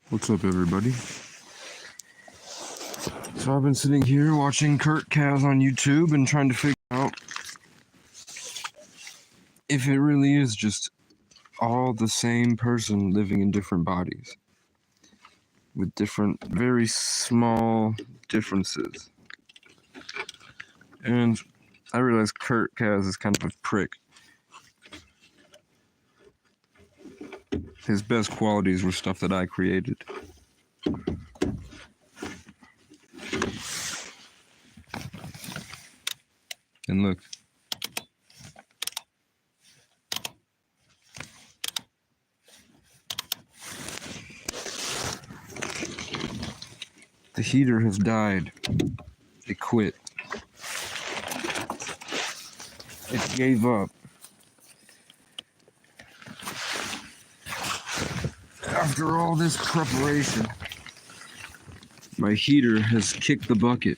What's up, everybody? So I've been sitting here watching Kurt Kaz on YouTube and trying to figure out if it really is just all the same person living in different bodies with different, very small differences. And I realize Kurt Kaz is kind of a prick. His best qualities were stuff that I created. And look. The heater has died. It quit. It gave up. After all this preparation, my heater has kicked the bucket.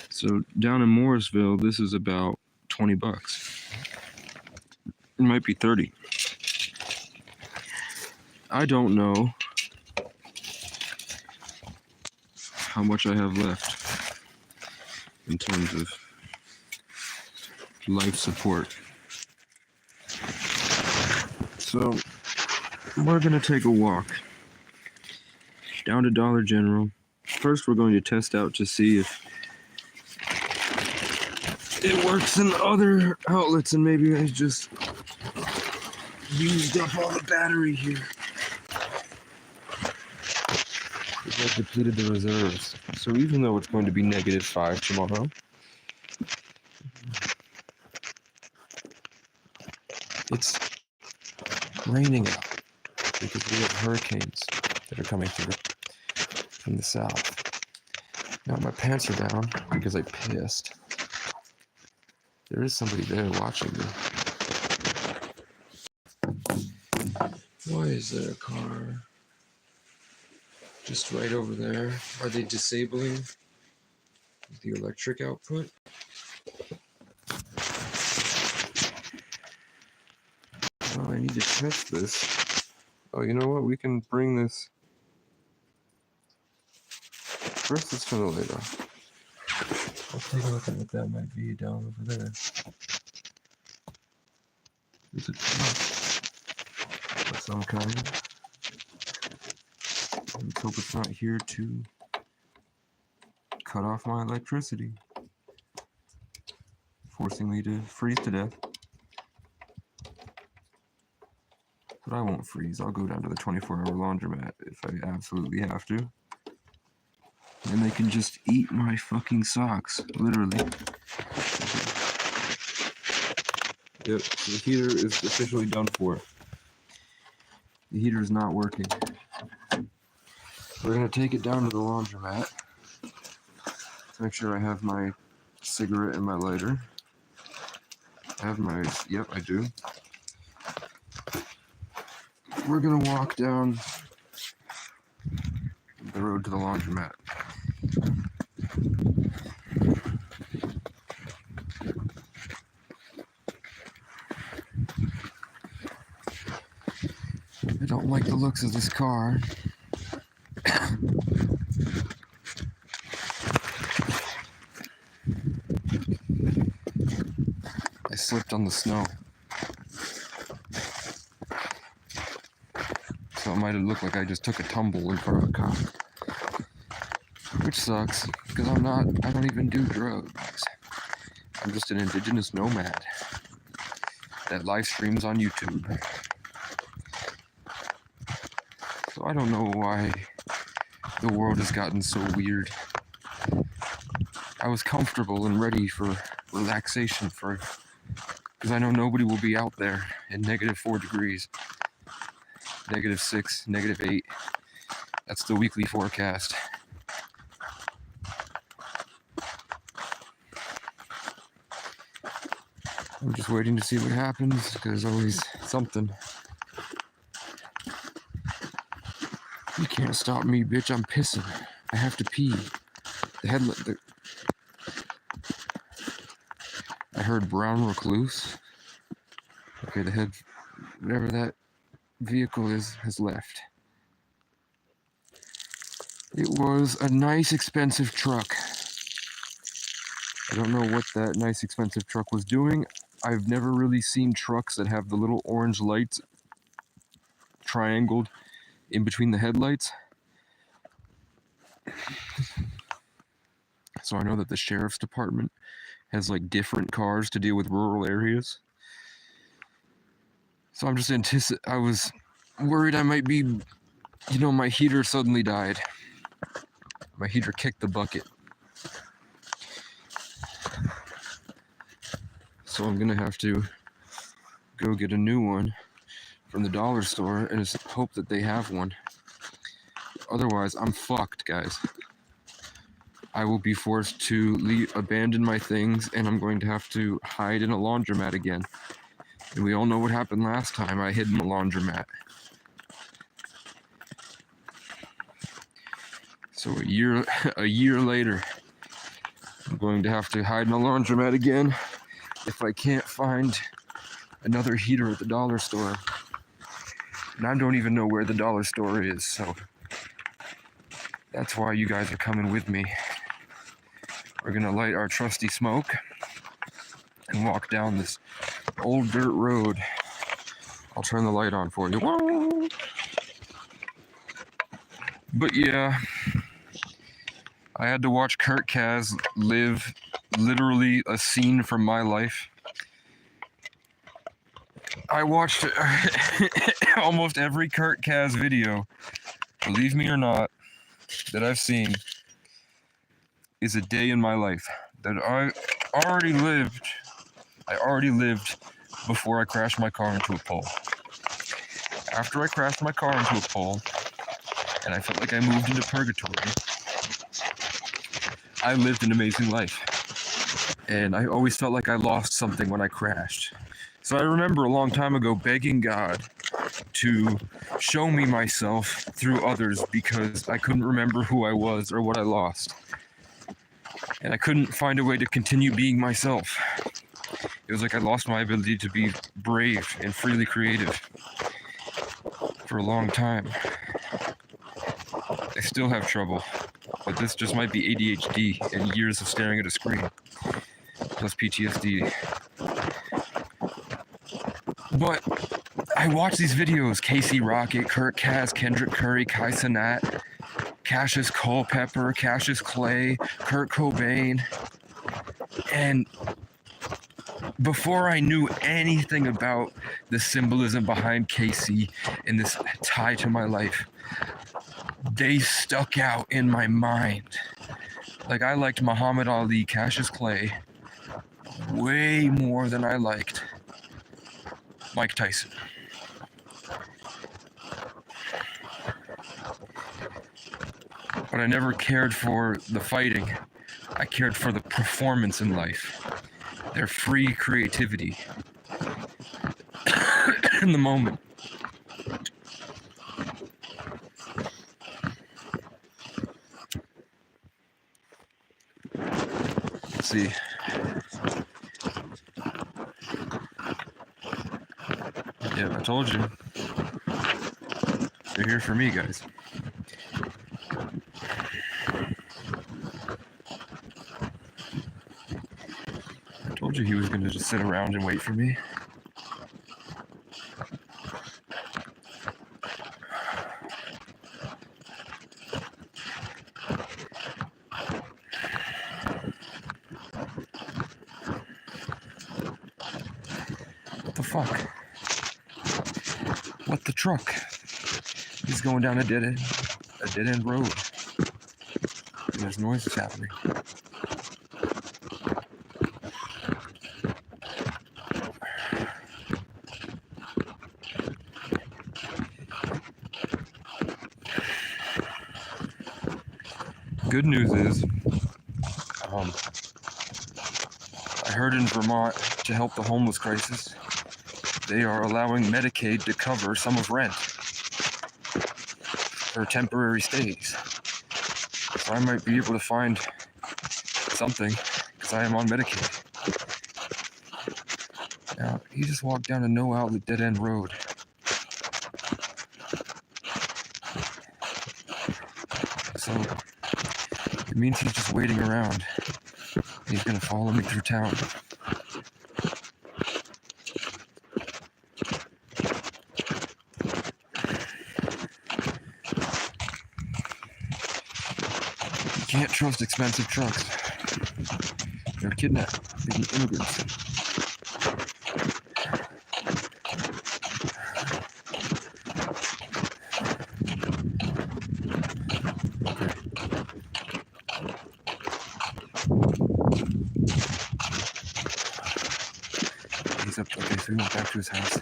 So down in Morrisville, this is about 20 bucks. It might be 30. I don't know how much I have left in terms of life support. So we're gonna take a walk down to Dollar General. First, we're going to test out to see if it works in other outlets, and maybe I just used up all the battery here. I've depleted the reserves. So even though it's going to be -5 tomorrow, it's raining out because we have hurricanes that are coming through from the south. Now my pants are down because I pissed. There is somebody there watching me. Why is there a car just right over there? Are they disabling the electric output? Oh, I need to test this. Oh, you know what? We can bring this. First, let's turn the light off. Let's take a look at what that might be down over there. Is it of some kind? Let's hope it's not here to cut off my electricity, forcing me to freeze to death. But I won't freeze. I'll go down to the 24-hour laundromat if I absolutely have to. And they can just eat my fucking socks, literally. Yep, the heater is officially done for. The heater is not working. We're gonna take it down to the laundromat to make sure I have my cigarette and my lighter. I have my, yep, I do. We're gonna walk down the road to the laundromat. I don't like the looks of this car. I slipped on the snow. So it might have looked like I just took a tumble in front of a car. Which sucks, because I don't even do drugs. I'm just an indigenous nomad that live streams on YouTube. So I don't know why the world has gotten so weird. I was comfortable and ready for relaxation because I know nobody will be out there in -4 degrees, -6, -8. That's the weekly forecast. I'm just waiting to see what happens, because there's always something. You can't stop me, bitch. I'm pissing. I have to pee. I heard brown recluse. Okay, whatever that vehicle is, has left. It was a nice, expensive truck. I don't know what that nice, expensive truck was doing. I've never really seen trucks that have the little orange lights triangled in between the headlights. So I know that the sheriff's department has like different cars to deal with rural areas. So I'm just I was worried I might be, my heater suddenly died. My heater kicked the bucket. So I'm gonna have to go get a new one from the dollar store and just hope that they have one. Otherwise, I'm fucked, guys. I will be forced to abandon my things, and I'm going to have to hide in a laundromat again. And we all know what happened last time I hid in a laundromat. So a year later, I'm going to have to hide in a laundromat again if I can't find another heater at the dollar store. And I don't even know where the dollar store is, so that's why you guys are coming with me. We're gonna light our trusty smoke and walk down this old dirt road. I'll turn the light on for you. Whoa! But yeah, I had to watch Kurt Kaz live literally a scene from my life. I watched almost every Kurt Kaz video, believe me or not, that I've seen is a day in my life that I already lived before I crashed my car into a pole. After I crashed my car into a pole, and I felt like I moved into purgatory, I lived an amazing life. And I always felt like I lost something when I crashed. So I remember a long time ago begging God to show me myself through others because I couldn't remember who I was or what I lost. And I couldn't find a way to continue being myself. It was like I lost my ability to be brave and freely creative for a long time. I still have trouble, but this just might be ADHD and years of staring at a screen, plus PTSD. But I watch these videos, Casey Rocket, Kurt Kaz, Kendrick Curry, Kai Cenat, Cassius Culpepper, Cassius Clay, Kurt Cobain, and before I knew anything about the symbolism behind Casey and this tie to my life, they stuck out in my mind. Like I liked Muhammad Ali, Cassius Clay way more than I liked Mike Tyson. But I never cared for the fighting. I cared for the performance in life, their free creativity in the moment. Let's see. Yeah, I told you. You're here for me, guys. I told you he was going to just sit around and wait for me. What the fuck? What the truck? He's going down a dead end road. And there's noises happening. Good news is, I heard in Vermont, to help the homeless crisis, they are allowing Medicaid to cover some of rent for temporary stays. So I might be able to find something because I am on Medicaid. Now, he just walked down a no-outlet dead-end road. So It means he's just waiting around. He's gonna follow me through town. You can't trust expensive trucks. They're kidnapped. They're immigrants. He's up. Okay, so he went back to his house.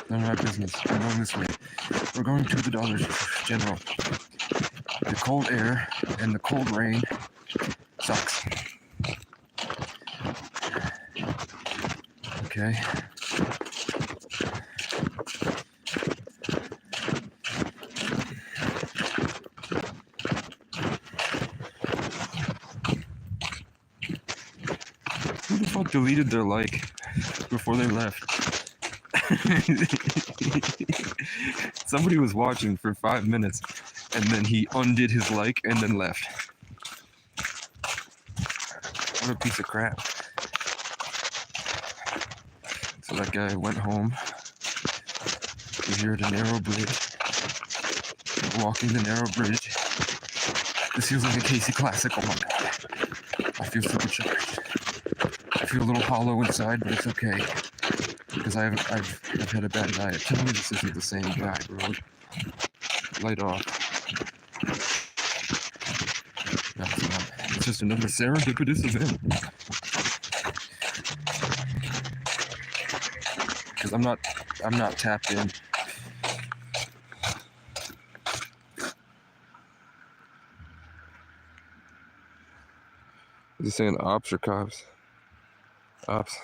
None of my business. I'm going this way. We're going to the Dollar General. The cold air and the cold rain sucks. Okay. Who the fuck deleted their like before they left? Somebody was watching for 5 minutes and then he undid his like and then left. What a piece of crap. So that guy went home. We're here at a narrow bridge. Walking the narrow bridge. This feels like a Casey classic. Oh my god. I feel supercharged. I feel a little hollow inside, but it's okay. Because I've had a bad diet. Tell me this isn't the same guy, bro. Light off. No, it's not. It's just another serendipitous event. Because I'm not tapped in. Is he saying ops or cops? Ops.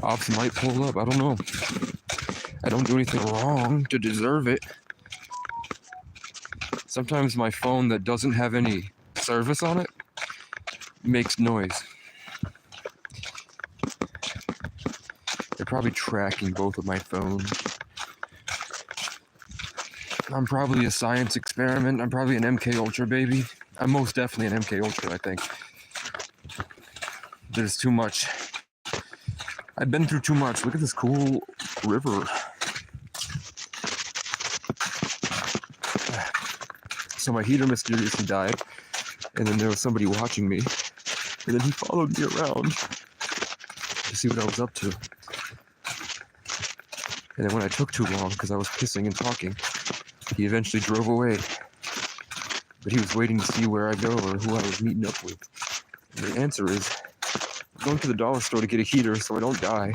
Ops might pull up. I don't know. I don't do anything wrong to deserve it. Sometimes my phone that doesn't have any service on it makes noise. They're probably tracking both of my phones. I'm probably a science experiment. I'm probably an MK Ultra baby. I'm most definitely an MK Ultra, I think. There's too much. I've been through too much. Look at this cool river. So my heater mysteriously died, and then there was somebody watching me, and then he followed me around to see what I was up to. And then when I took too long, because I was pissing and talking, he eventually drove away. But he was waiting to see where I go or who I was meeting up with. And the answer is, I'm going to the dollar store to get a heater so I don't die,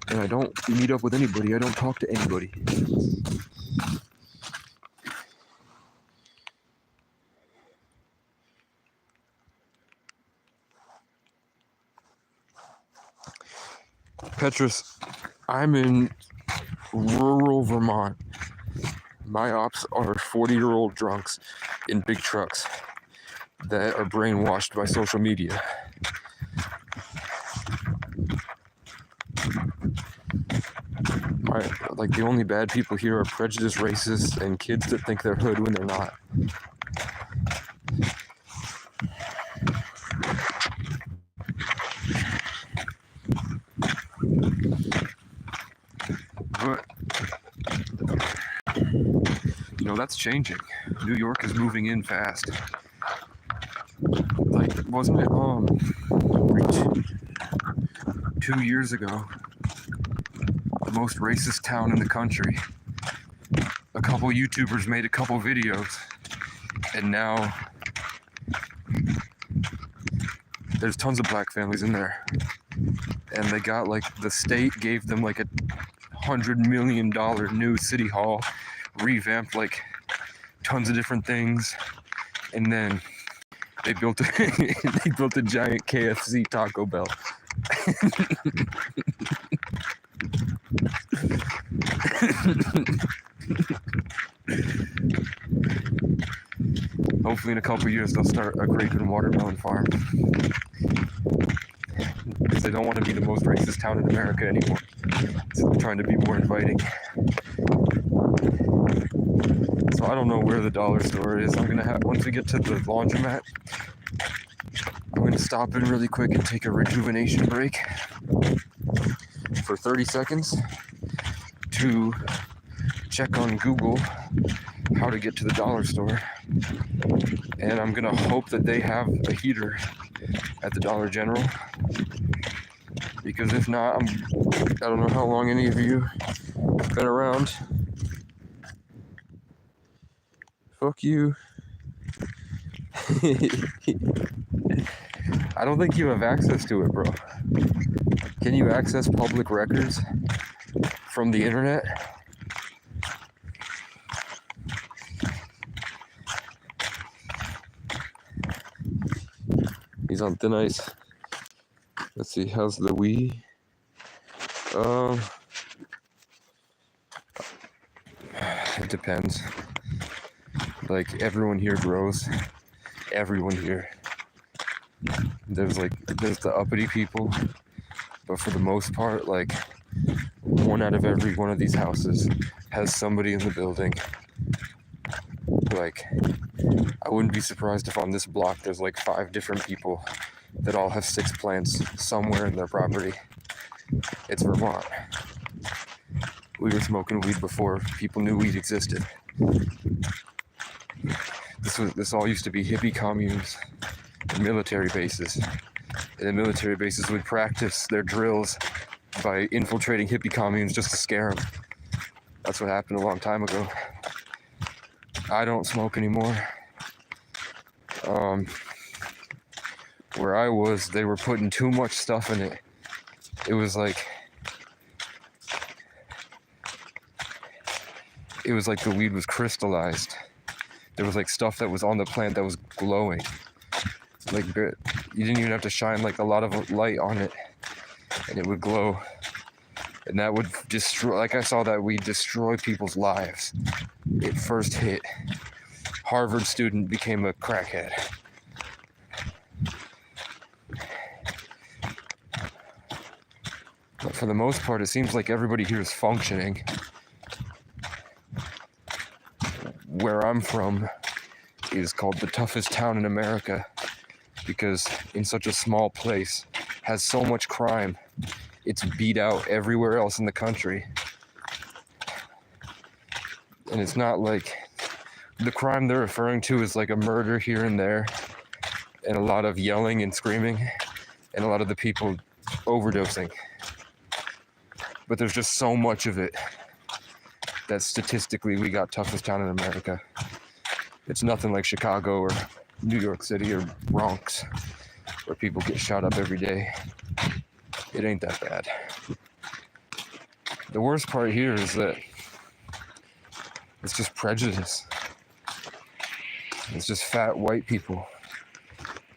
and I don't meet up with anybody. I don't talk to anybody. Petrus, I'm in rural Vermont. My ops are 40-year-old drunks in big trucks that are brainwashed by social media. The only bad people here are prejudiced racists and kids that think they're hood when they're not. But, that's changing. New York is moving in fast. Wasn't it 2 years ago, the most racist town in the country? A couple YouTubers made a couple videos, and now there's tons of black families in there. And they got the state gave them $100 million new city hall, revamped tons of different things, and then they built a giant KFC Taco Bell. Hopefully in a couple years they'll start a grape and watermelon farm, because they don't want to be the most racist town in America anymore. So I'm trying to be more inviting. So I don't know where the dollar store is. I'm gonna have, once we get to the laundromat, I'm gonna stop in really quick and take a rejuvenation break for 30 seconds to check on Google how to get to the dollar store. And I'm gonna hope that they have a heater at the Dollar General, because if not, I don't know how long any of you have been around. Fuck you. I don't think you have access to it, bro. Can you access public records from the internet? He's on thin ice. Let's see, how's the Wii? It depends. Like, everyone here grows. Everyone here. There's the uppity people, but for the most part, like, one out of every one of these houses has somebody in the building. Like, I wouldn't be surprised if on this block there's like 5 different people that all have 6 plants somewhere in their property. It's Vermont. We were smoking weed before people knew weed existed. This all used to be hippie communes and military bases. And the military bases would practice their drills by infiltrating hippie communes just to scare them. That's what happened a long time ago. I don't smoke anymore. Where I was, they were putting too much stuff in it. It was like the weed was crystallized. There was like stuff that was on the plant that was glowing. Like, you didn't even have to shine like a lot of light on it, and it would glow. And that would destroy, like, I saw that weed destroy people's lives. It first hit. Harvard student became a crackhead. But for the most part, it seems like everybody here is functioning. Where I'm from is called the toughest town in America, because in such a small place has so much crime. It's beat out everywhere else in the country. And it's not like the crime they're referring to is like a murder here and there, and a lot of yelling and screaming, and a lot of the people overdosing. But there's just so much of it that statistically we got toughest town in America. It's nothing like Chicago or New York City or Bronx, where people get shot up every day. It ain't that bad. The worst part here is that it's just prejudice. It's just fat white people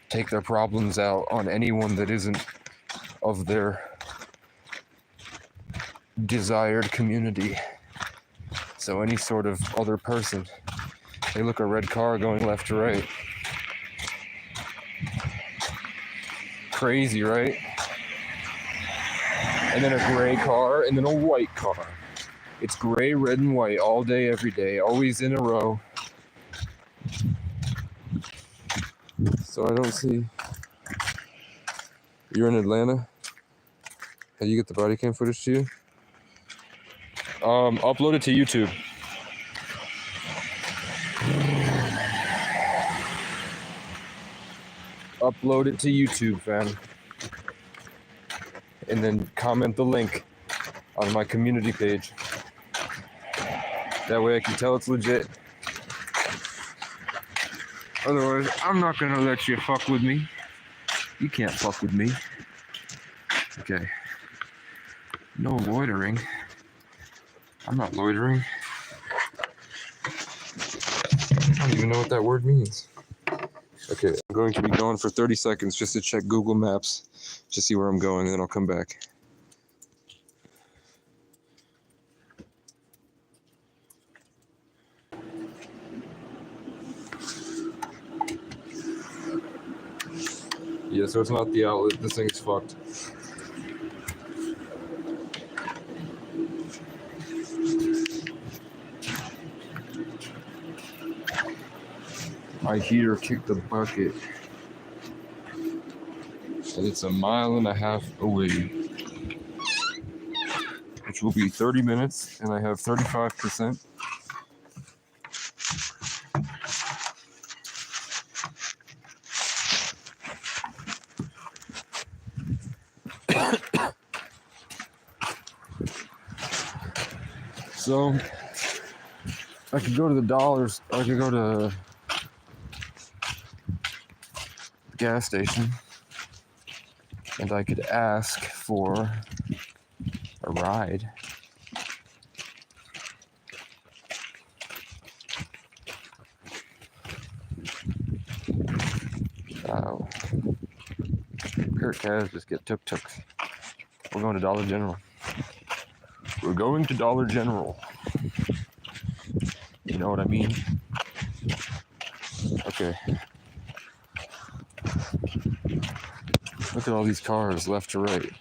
take their problems out on anyone that isn't of their desired community. So any sort of other person. Hey, look, a red car going left to right. Crazy, right? And then a gray car, and then a white car. It's gray, red, and white all day, every day, always in a row. So I don't see... You're in Atlanta? How do you get the body cam footage to you? Upload it to YouTube. Upload it to YouTube, fam. And then comment the link on my community page. That way I can tell it's legit. Otherwise, I'm not gonna let you fuck with me. You can't fuck with me. Okay. No loitering. I'm not loitering. I don't even know what that word means. Okay, I'm going to be gone for 30 seconds just to check Google Maps to see where I'm going, and then I'll come back. Yeah, so it's not the outlet. This thing's fucked. My heater kicked the bucket. And it's 1.5 miles away, which will be 30 minutes, and I have 35%. So I could go to the dollars, I could go to the gas station, and I could ask for a ride. Wow. Kurt Kaz just get tuk-tuks. We're going to Dollar General. We're going to Dollar General. You know what I mean? Okay. Look at all these cars left to right.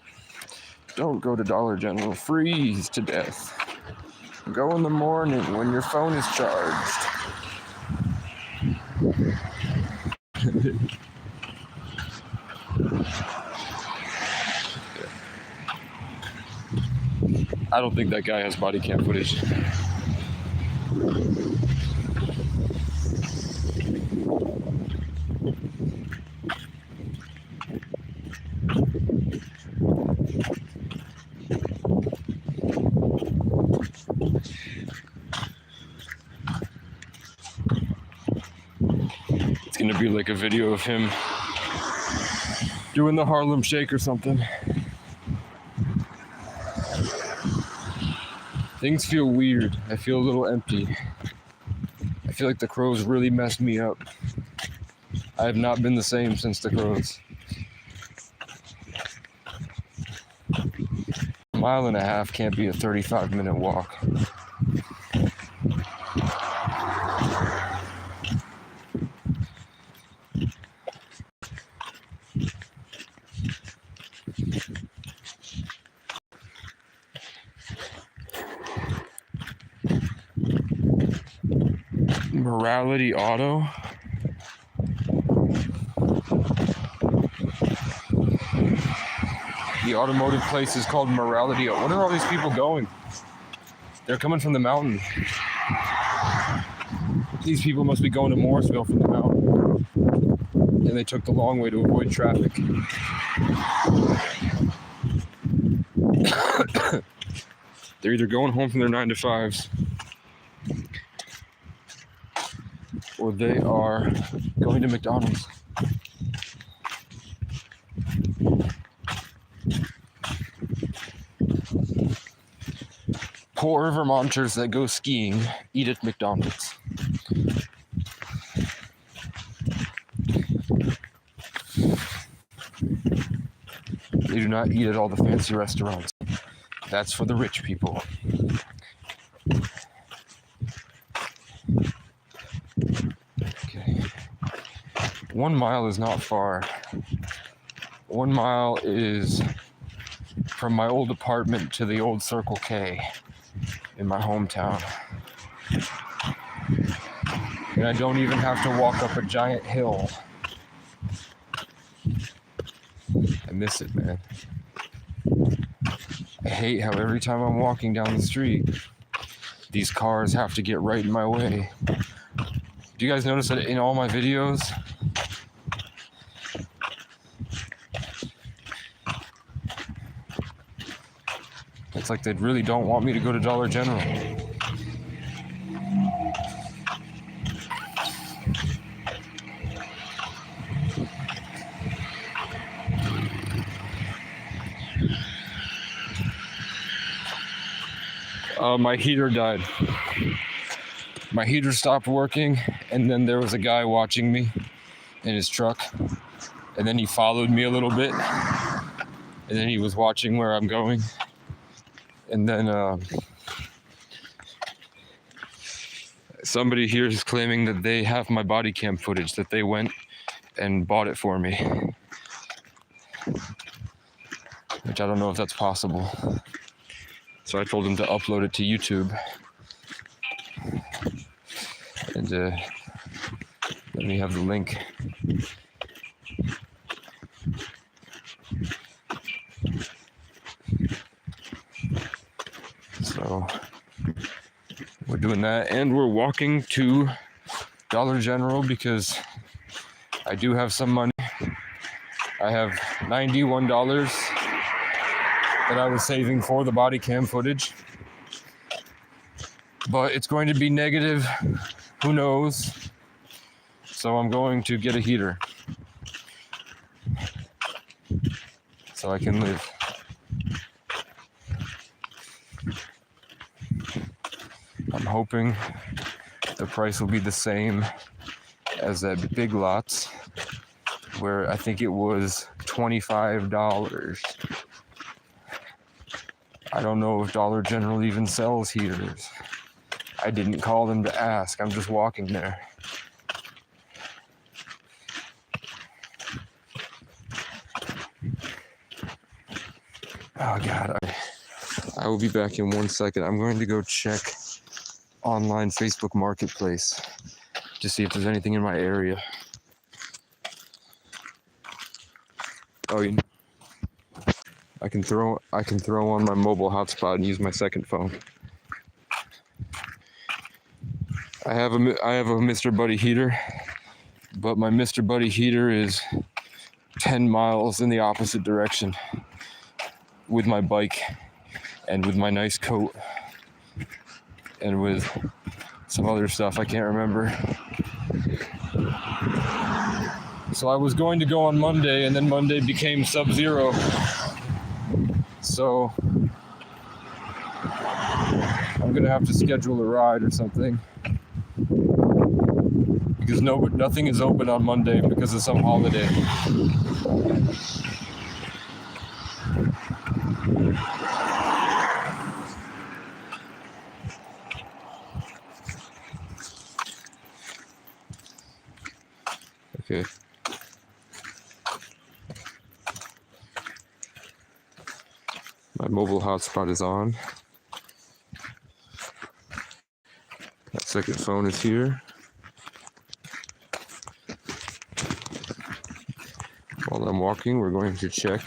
Don't go to Dollar General. Freeze to death. Go in the morning when your phone is charged. I don't think that guy has body cam footage. It's gonna be like a video of him doing the Harlem Shake or something. Things feel weird. I feel a little empty. I feel like the crows really messed me up. I have not been the same since the crows. 1.5 miles can't be a 35-minute walk. Morality Auto. The automotive place is called Morality. What are all these people going? They're coming from the mountain. These people must be going to Morrisville from the mountain. And they took the long way to avoid traffic. They're either going home from their 9-to-5s, or they are going to McDonald's. Poor Vermonters that go skiing eat at McDonald's. They do not eat at all the fancy restaurants. That's for the rich people. Okay. 1 mile is not far. 1 mile is from my old apartment to the old Circle K in my hometown. And I don't even have to walk up a giant hill. I miss it, man. I hate how every time I'm walking down the street, these cars have to get right in my way. Do you guys notice that in all my videos? It's like they really don't want me to go to Dollar General. My heater died. My heater stopped working, and then there was a guy watching me in his truck, and then he followed me a little bit, and then he was watching where I'm going, and then somebody here is claiming that they have my body cam footage, that they went and bought it for me, which I don't know if that's possible. So I told him to upload it to YouTube. And Let me have the link. So we're doing that, and we're walking to Dollar General because I do have some money. I have $91 that I was saving for the body cam footage, but it's going to be negative, who knows? So I'm going to get a heater so I can live. I'm hoping the price will be the same as at Big Lots, where I think it was $25. I don't know if Dollar General even sells heaters. I didn't call them to ask. I'm just walking there. Oh God, I will be back in 1 second. I'm going to go check online Facebook Marketplace to see if there's anything in my area. Oh, I can throw on my mobile hotspot and use my second phone. I have a Mr. Buddy heater, but my Mr. Buddy heater is 10 miles in the opposite direction with my bike and with my nice coat and with some other stuff I can't remember. So I was going to go on Monday, and then Monday became sub-zero. So I'm gonna have to schedule a ride or something, because nothing is open on Monday because of some holiday. Okay. My mobile hotspot is on. That second phone is here. While I'm walking, we're going to check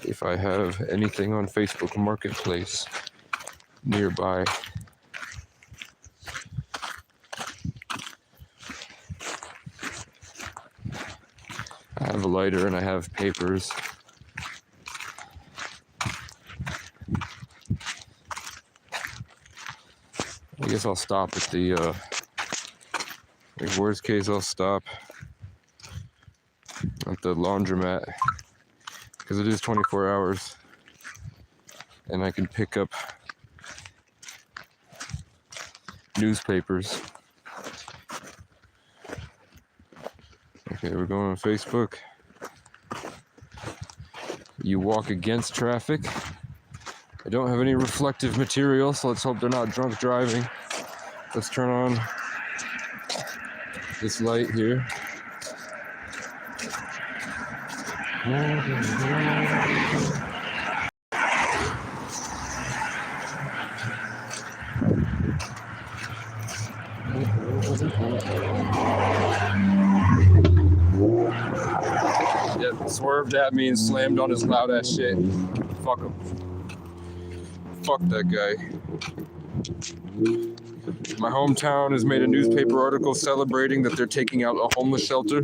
if I have anything on Facebook Marketplace nearby. I have a lighter and I have papers. I guess I'll stop at the, worst case I'll stop at the laundromat, because it is 24 hours, and I can pick up newspapers. Okay, we're going on Facebook. You walk against traffic. I don't have any reflective material, so let's hope they're not drunk driving. Let's turn on this light here. Yep, swerved at me and slammed on his loud ass shit. Fuck him. Fuck that guy. My hometown has made a newspaper article celebrating that they're taking out a homeless shelter.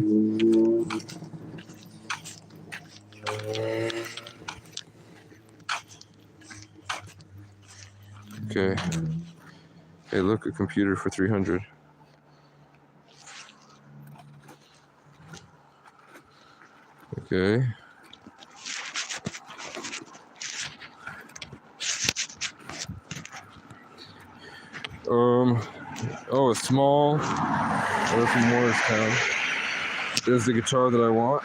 Okay. Hey, look, a computer for 300. Okay. Oh, a small, or from Morristown. There's the guitar that I want,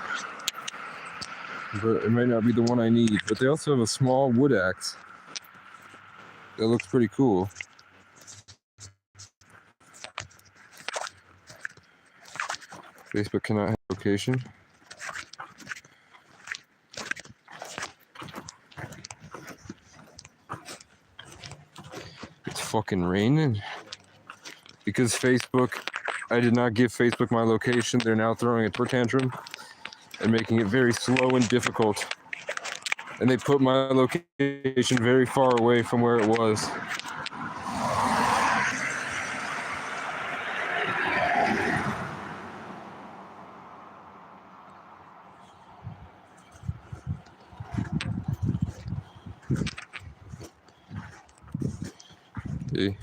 but it might not be the one I need. But they also have a small wood axe that looks pretty cool. Facebook cannot have location. It's fucking raining. Because Facebook I did not give Facebook my location. They're now throwing a tantrum and making it very slow and difficult. And they put my location very far away from where it was. See?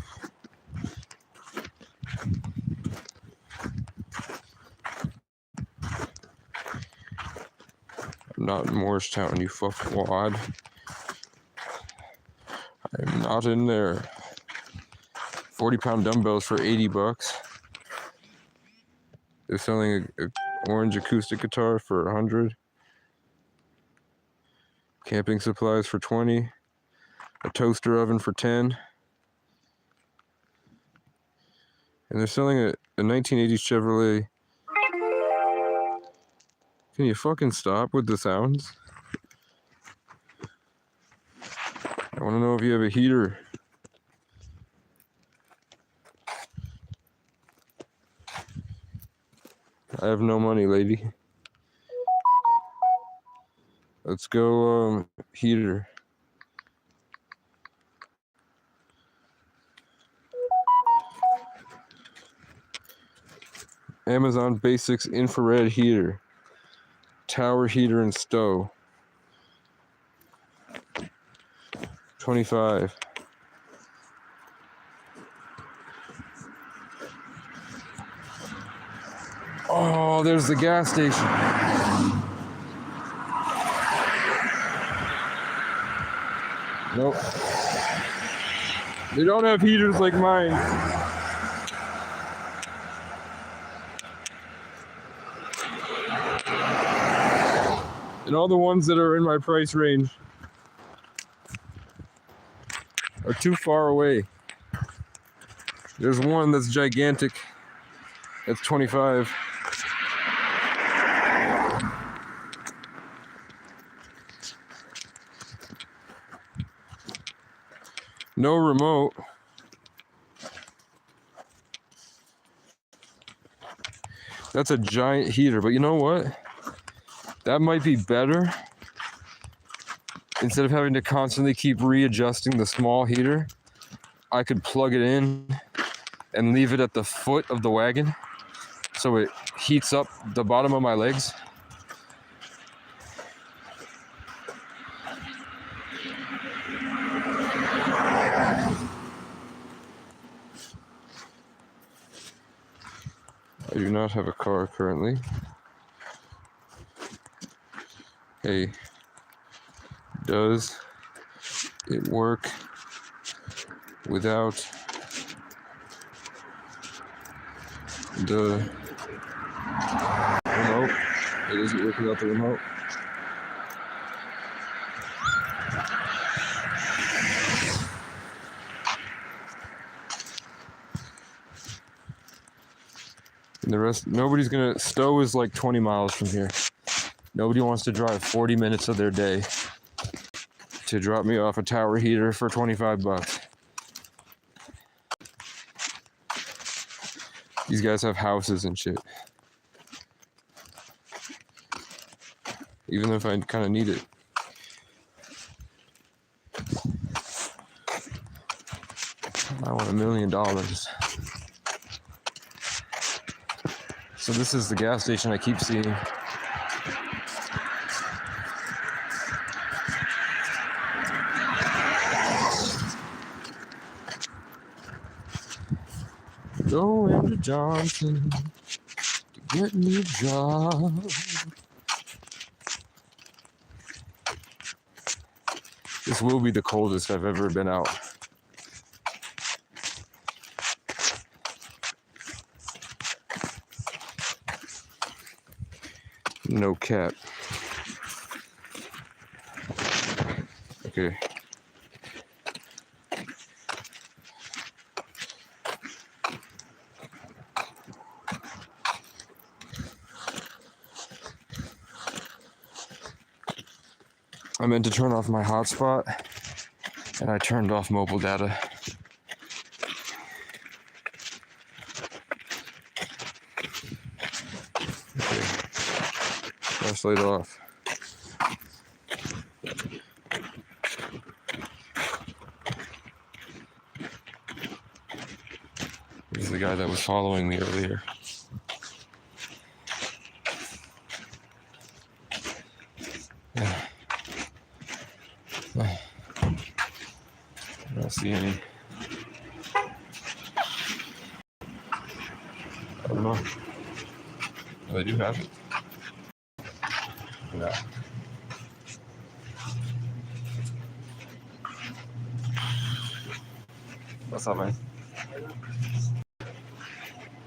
I'm not in Morristown, you fucking wad. I'm not in there. 40-pound dumbbells for $80. They're selling a orange acoustic guitar for $100. Camping supplies for $20. A toaster oven for $10. And they're selling a 1980s Chevrolet. Can you fucking stop with the sounds? I want to know if you have a heater. I have no money, lady. Let's go, heater. Amazon Basics infrared heater. Tower heater and stove. $25. Oh, there's the gas station. Nope. They don't have heaters like mine. And all the ones that are in my price range are too far away. There's one that's gigantic. That's $25. No remote. That's a giant heater, but you know what? That might be better. Instead of having to constantly keep readjusting the small heater, I could plug it in and leave it at the foot of the wagon so it heats up the bottom of my legs. I do not have a car currently. Hey, does it work without the remote? It doesn't work without the remote. And the rest, nobody's gonna, Stowe is like 20 miles from here. Nobody wants to drive 40 minutes of their day to drop me off a tower heater for $25. These guys have houses and shit. Even if I kind of need it. I want $1 million. So this is the gas station I keep seeing. Going to Johnson to get me a job. This will be the coldest I've ever been out. No cap. Okay. I meant to turn off my hotspot, and I turned off mobile data. flashlight off. This is the guy that was following me earlier. I don't see any. I don't know. Oh, they do have it. No. What's up, man?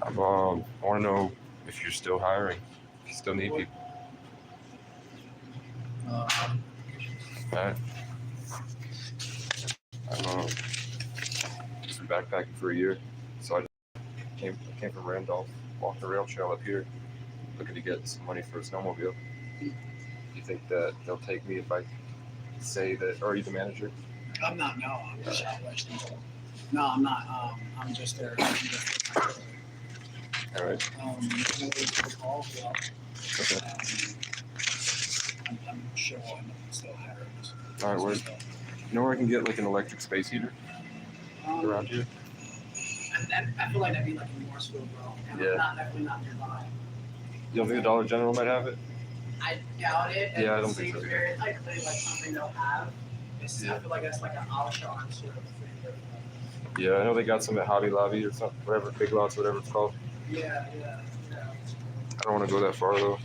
I want to know if you're still hiring. If you still need people. Alright. I'm just been backpacking for a year, so I came from Randolph, walked the rail trail up here, looking to get some money for a snowmobile. Do you think that they'll take me if I say that? Or are you the manager? I'm not. No, I'm just Southwest. No, I'm not. I'm just there. All right. Call, so, Okay. I'm sure I'm still hiring. All right. Where? You know where I can get like an electric space heater around here? I feel like that'd be like a Morrisville, bro. Yeah. Definitely not nearby. You don't think the Dollar General might have it? I doubt it. Yeah, I don't think so. It's likely like something they'll have. Yeah. I feel like that's like an Alshon sort of thing. Yeah, I know they got some at Hobby Lobby or something, whatever, Big Lots, whatever it's called. Yeah. I don't want to go that far though.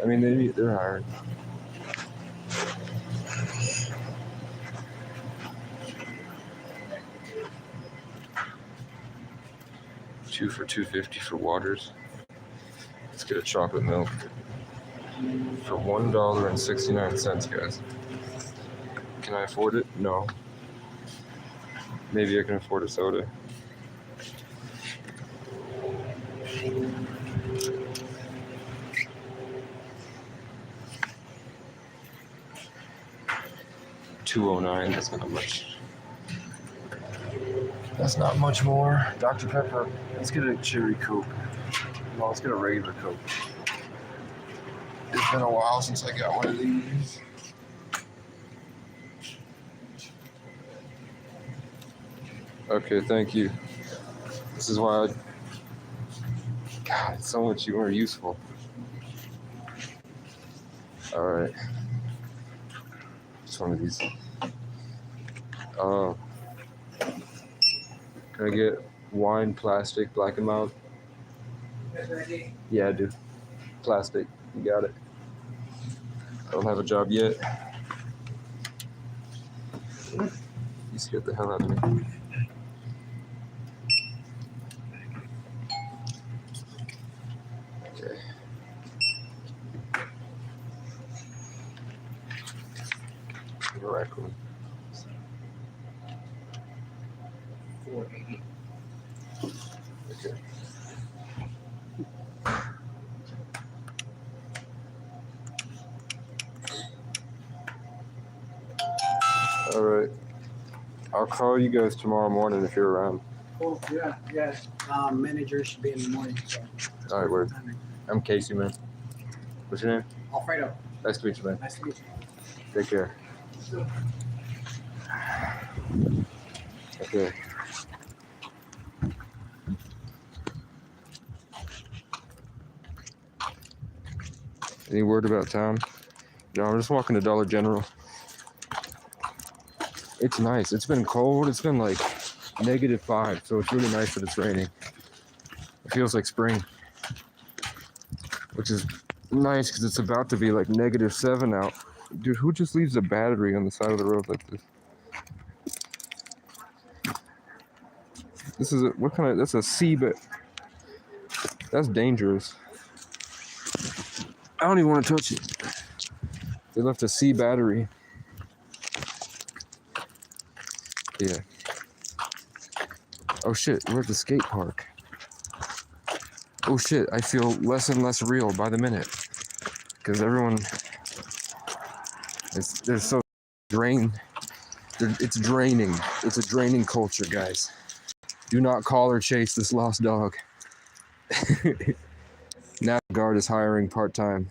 I mean, they're hiring. $2 for $2.50 for waters. Let's get a chocolate milk for $1.69, guys. Can I afford it? No. Maybe I can afford a soda. $2.09. That's not much. That's not much more. Dr. Pepper. Let's get a cherry Coke. No, let's get a regular Coke. It's been a while since I got one of these. Okay, thank you. This is why God, it's so much more useful. Alright. Just one of these. Can I get wine, plastic, black and mild? Yeah, I do. Plastic. You got it. I don't have a job yet. You scared the hell out of me. Okay. Raccoon. 480. Okay. All right. I'll call you guys tomorrow morning if you're around. Cool. Yeah. Manager should be in the morning. So. All right, word. I'm Casey, man. What's your name? Alfredo. Nice to meet you, man. Nice to meet you. Take care. Okay. Any word about town? No, I'm just walking to Dollar General. It's nice. It's been cold. It's been like -5, so it's really nice that it's raining. It feels like spring, which is nice because it's about to be like -7 out. Dude, who just leaves a battery on the side of the road like this? This is what kind of? That's a C, but that's dangerous. I don't even want to touch it. They left a C battery. Yeah. Oh shit, we're at the skate park. Oh shit, I feel less and less real by the minute. Because everyone they're so drained. It's draining. It's a draining culture, guys. Do not call or chase this lost dog. National Guard is hiring part-time.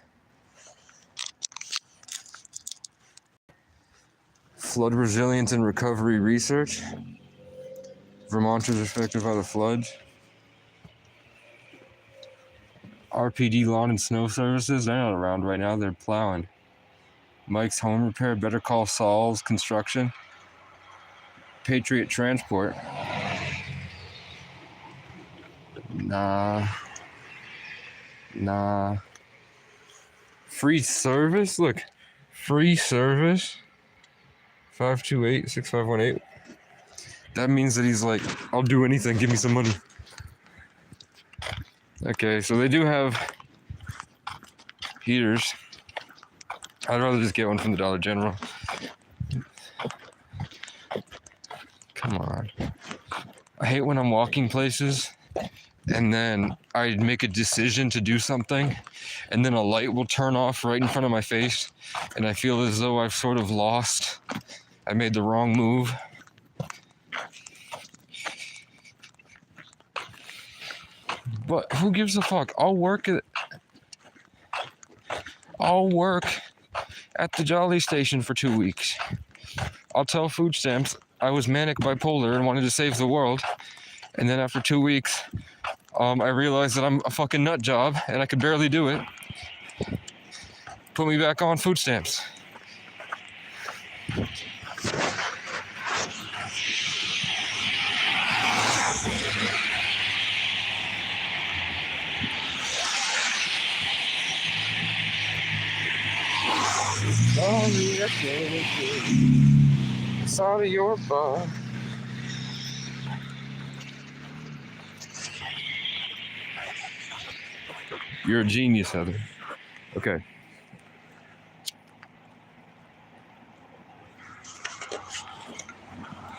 Flood resilience and recovery research. Vermonters affected by the floods. RPD Lawn and Snow Services, they're not around right now, they're plowing. Mike's Home Repair, Better Call Saul's Construction. Patriot Transport. Nah. Free service? Look. Free service. 528-6518. That means that he's like, I'll do anything, give me some money. Okay, so they do have heaters. I'd rather just get one from the Dollar General. Come on. I hate when I'm walking places and then I make a decision to do something and then a light will turn off right in front of my face and I feel as though I've sort of lost. I made the wrong move. But who gives a fuck? I'll work at the Jolly Station for 2 weeks. I'll tell food stamps I was manic bipolar and wanted to save the world. And then after 2 weeks, I realized that I'm a fucking nut job and I could barely do it. Put me back on food stamps. Sorry, your bar. You're a genius, Heather. Okay.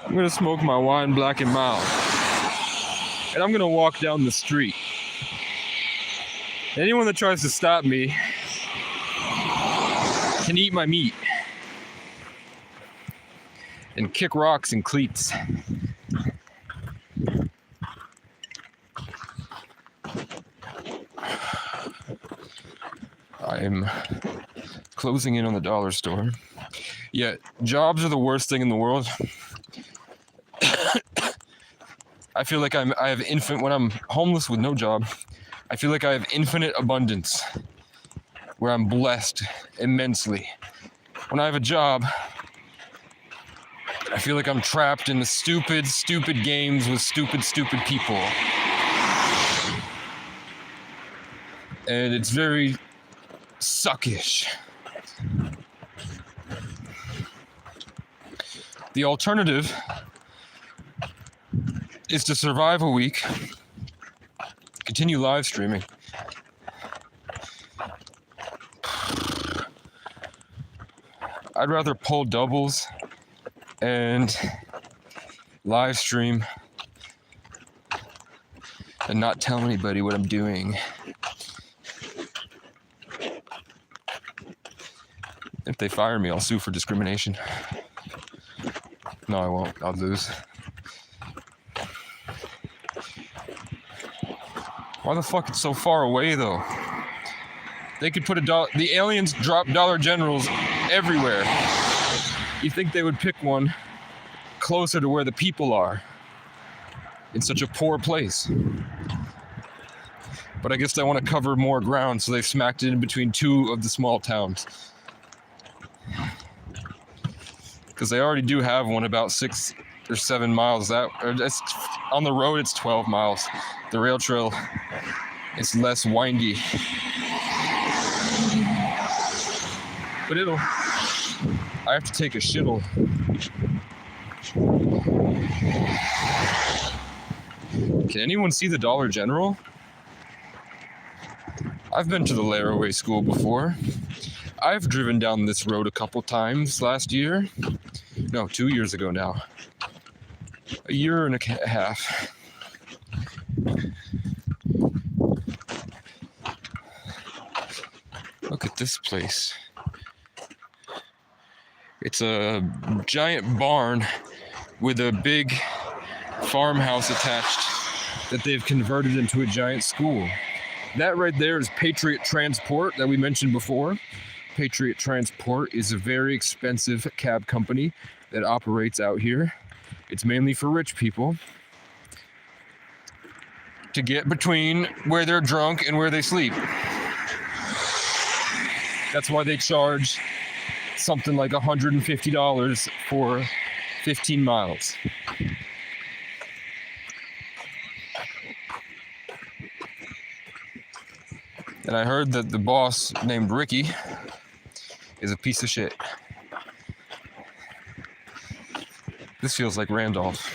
I'm gonna smoke my wine black and mild. And I'm gonna walk down the street. Anyone that tries to stop me can eat my meat. And kick rocks in cleats. I'm closing in on the dollar store. Yeah, jobs are the worst thing in the world. I feel like when I'm homeless with no job, I feel like I have infinite abundance, where I'm blessed immensely. When I have a job, I feel like I'm trapped in the stupid games with stupid people. And it's very suckish. The alternative is to survive a week, continue live streaming. I'd rather pull doubles and live stream and not tell anybody what I'm doing. If they fire me, I'll sue for discrimination. No, I won't. I'll lose. Why the fuck it's so far away, though? They could put the aliens drop Dollar Generals everywhere. You think they would pick one closer to where the people are in such a poor place? But I guess they want to cover more ground, so they've smacked it in between two of the small towns. Because they already do have one about 6 or 7 miles. On the road, it's 12 miles. The rail trail is less windy. But I have to take a shittle. Can anyone see the Dollar General? I've been to the Laraway School before. I've driven down this road a couple times last year. No, 2 years ago now. A year and a half. Look at this place. It's a giant barn with a big farmhouse attached that they've converted into a giant school. That right there is Patriot Transport that we mentioned before. Patriot Transport is a very expensive cab company that operates out here. It's mainly for rich people to get between where they're drunk and where they sleep. That's why they charge something like $150 for 15 miles. And I heard that the boss named Ricky is a piece of shit. This feels like Randolph.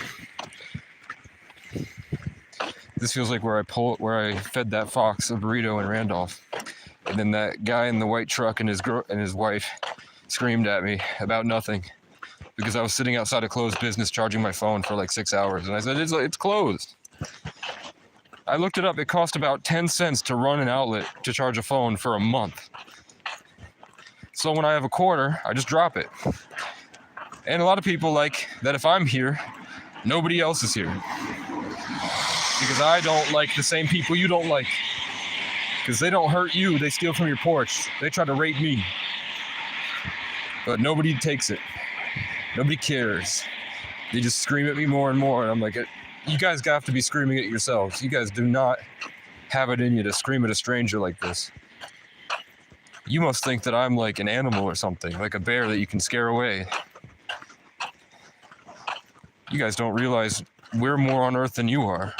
This feels like where I fed that fox a burrito in Randolph. And then that guy in the white truck and his wife screamed at me about nothing because I was sitting outside a closed business charging my phone for like 6 hours. And I said, it's closed. I looked it up. It cost about 10 cents to run an outlet to charge a phone for a month. So when I have a quarter, I just drop it. And a lot of people like that if I'm here, nobody else is here. Because I don't like the same people you don't like. Because they don't hurt you, they steal from your porch. They try to rape me. But nobody takes it. Nobody cares. They just scream at me more and more. And I'm like, you guys have to be screaming at yourselves. You guys do not have it in you to scream at a stranger like this. You must think that I'm like an animal or something, like a bear that you can scare away. You guys don't realize we're more on Earth than you are.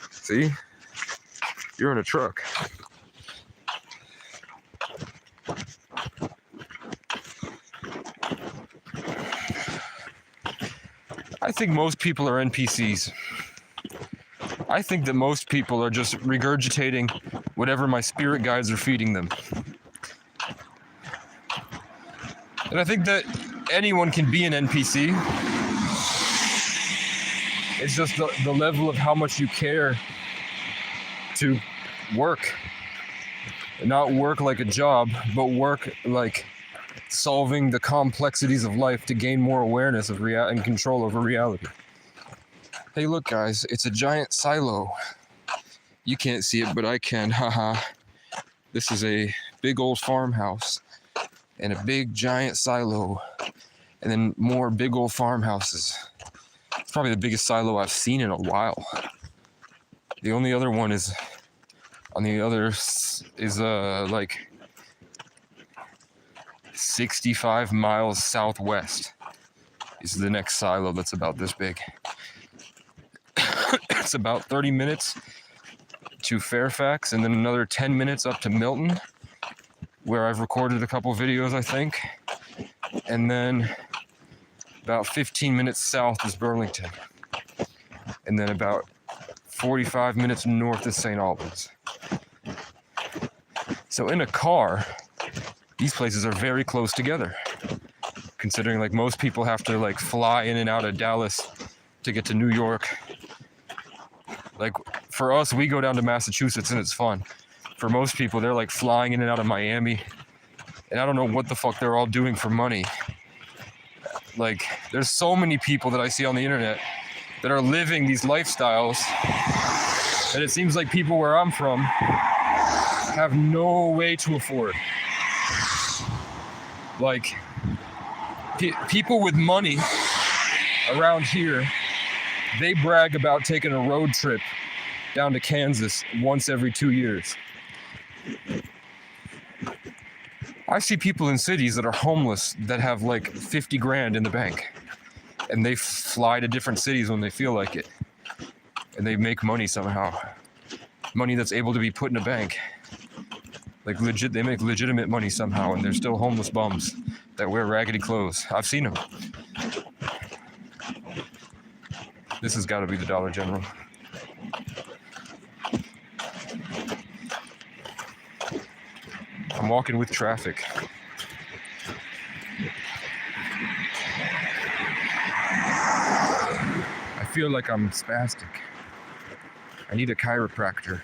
See? You're in a truck. I think most people are NPCs. I think that most people are just regurgitating whatever my spirit guides are feeding them. And I think that anyone can be an NPC. It's just the level of how much you care to work. Not work like a job, but work like solving the complexities of life to gain more awareness of and control over reality. Hey, look, guys, it's a giant silo. You can't see it, but I can. Haha. This is a big old farmhouse and a big giant silo, and then more big old farmhouses. It's probably the biggest silo I've seen in a while. The only other one is on the other is like 65 miles southwest is the next silo that's about this big. It's about 30 minutes to Fairfax and then another 10 minutes up to Milton, where I've recorded a couple videos, I think. And then about 15 minutes south is Burlington. And then about 45 minutes north is St. Albans. So in a car, these places are very close together, considering like most people have to like fly in and out of Dallas to get to New York. Like for us, we go down to Massachusetts and it's fun. For most people, they're like flying in and out of Miami. And I don't know what the fuck they're all doing for money. Like there's so many people that I see on the internet that are living these lifestyles that it seems like people where I'm from have no way to afford. Like people with money around here, they brag about taking a road trip down to Kansas once every 2 years. I see people in cities that are homeless that have like 50 grand in the bank, and they fly to different cities when they feel like it, and they make money somehow. Money that's able to be put in a bank. Like legit, they make legitimate money somehow, and they're still homeless bums that wear raggedy clothes. I've seen them. This has got to be the Dollar General. I'm walking with traffic. I feel like I'm spastic. I need a chiropractor.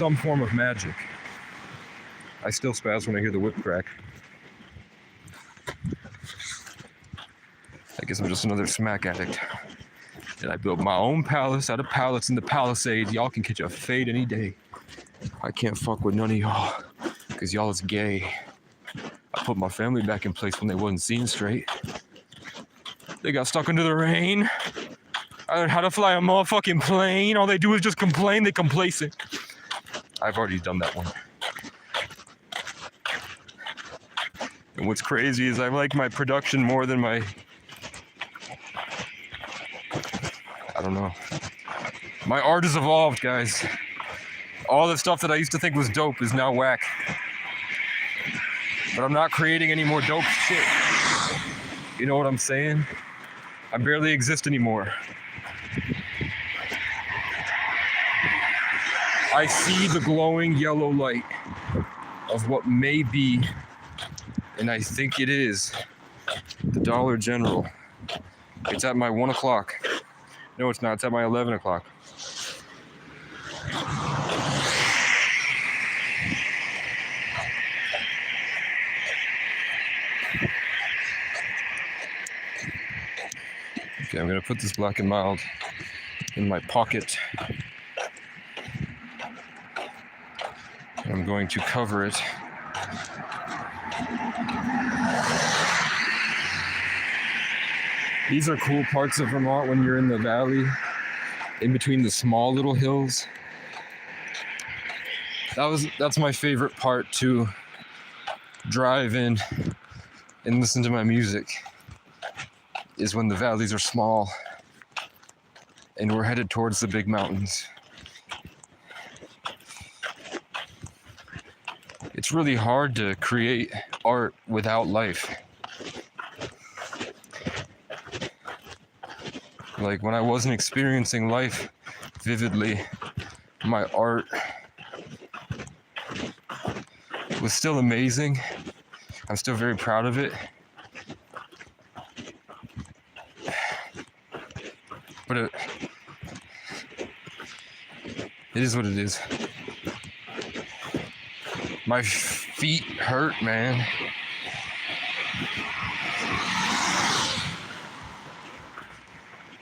some form of magic. I still spaz when I hear the whip crack. I guess I'm just another smack addict. And I built my own palace out of pallets in the Palisades. Y'all can catch a fade any day. I can't fuck with none of y'all, because y'all is gay. I put my family back in place when they wasn't seeing straight. They got stuck into the rain. I learned how to fly a motherfucking plane. All they do is just complain. They complacent. I've already done that one. And what's crazy is I like my production more than my... I don't know. My art has evolved, guys. All the stuff that I used to think was dope is now whack. But I'm not creating any more dope shit. You know what I'm saying? I barely exist anymore. I see the glowing yellow light of what may be, and I think it is, the Dollar General. It's at my 1 o'clock. No, it's not. It's at my 11 o'clock. Okay, I'm gonna put this Black and Mild in my pocket. And I'm going to cover it. These are cool parts of Vermont when you're in the valley, in between the small little hills. That's my favorite part to drive in and listen to my music, is when the valleys are small and we're headed towards the big mountains. It's really hard to create art without life. Like when I wasn't experiencing life vividly, my art was still amazing. I'm still very proud of it. But it is what it is. My feet hurt, man.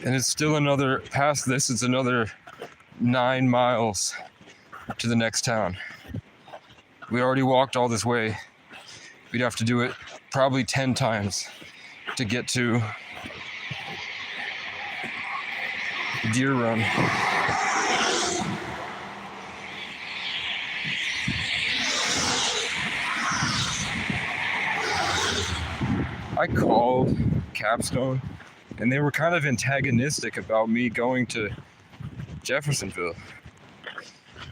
And it's still another, past this, it's another 9 miles to the next town. We already walked all this way. We'd have to do it probably 10 times to get to Deer Run. I called Capstone, and they were kind of antagonistic about me going to Jeffersonville.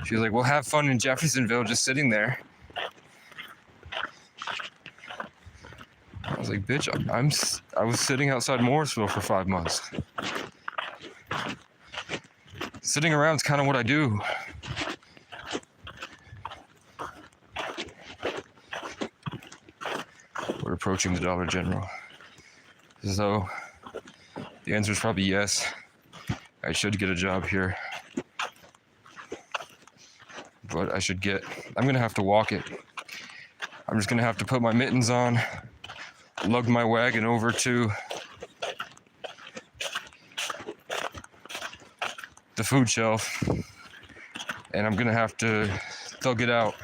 She was like, well, have fun in Jeffersonville just sitting there. I was like, bitch, I was sitting outside Morrisville for 5 months. Sitting around is kind of what I do. We're approaching the Dollar General. So the answer is probably yes. I should get a job here. But I'm gonna have to walk it. I'm just gonna have to put my mittens on, lug my wagon over to the food shelf, and I'm gonna have to thug it out.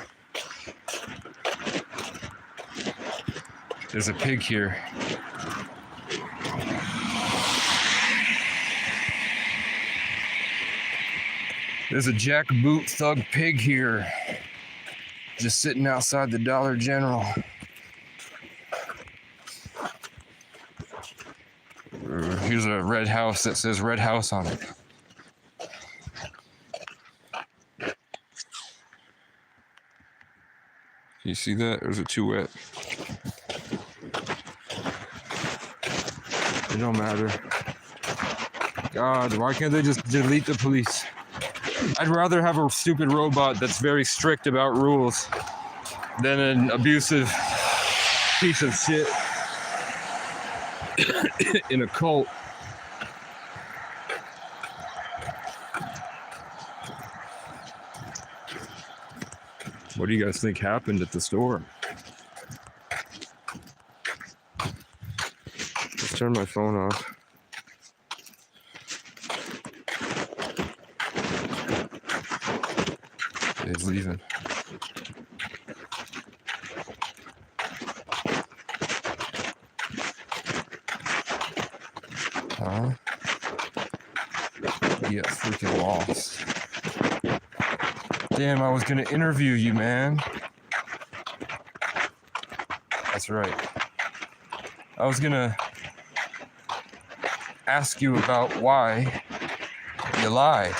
There's a pig here. There's a jackboot thug pig here, just sitting outside the Dollar General. Here's a red house that says Red House on it. You see that? Or is it too wet? It don't matter. God, why can't they just delete the police? I'd rather have a stupid robot that's very strict about rules than an abusive piece of shit in a cult. What do you guys think happened at the store? Let's turn my phone off. It's leaving. Huh? Get freaking lost. Damn, I was gonna interview you, man. That's right. I was gonna ask you about why you lied.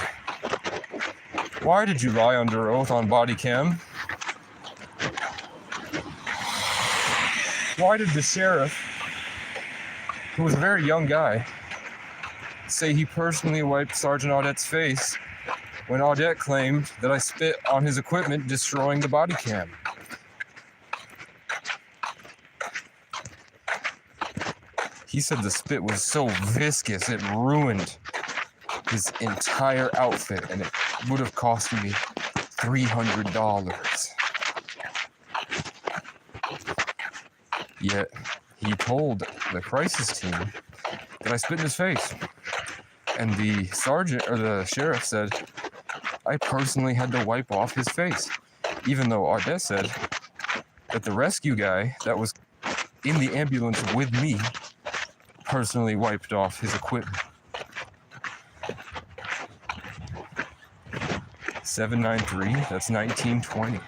Why did you lie under oath on body cam? Why did the sheriff, who was a very young guy, say he personally wiped Sergeant Audette's face when Audette claimed that I spit on his equipment, destroying the body cam? He said the spit was so viscous it ruined his entire outfit and it would have cost me $300. Yet he told the crisis team that I spit in his face. And the sergeant or the sheriff said I personally had to wipe off his face, even though Audette said that the rescue guy that was in the ambulance with me personally wiped off his equipment. 793, that's 1920.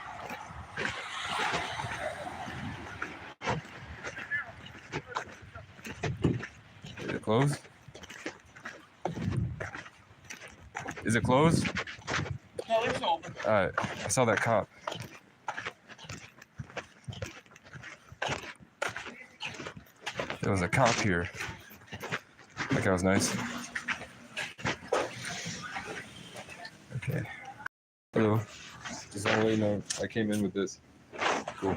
Is it closed? Is it closed? No, it's open. I saw that cop. There was a cop here. That guy was nice. Okay. Hello. Just want to let you know I came in with this. Cool.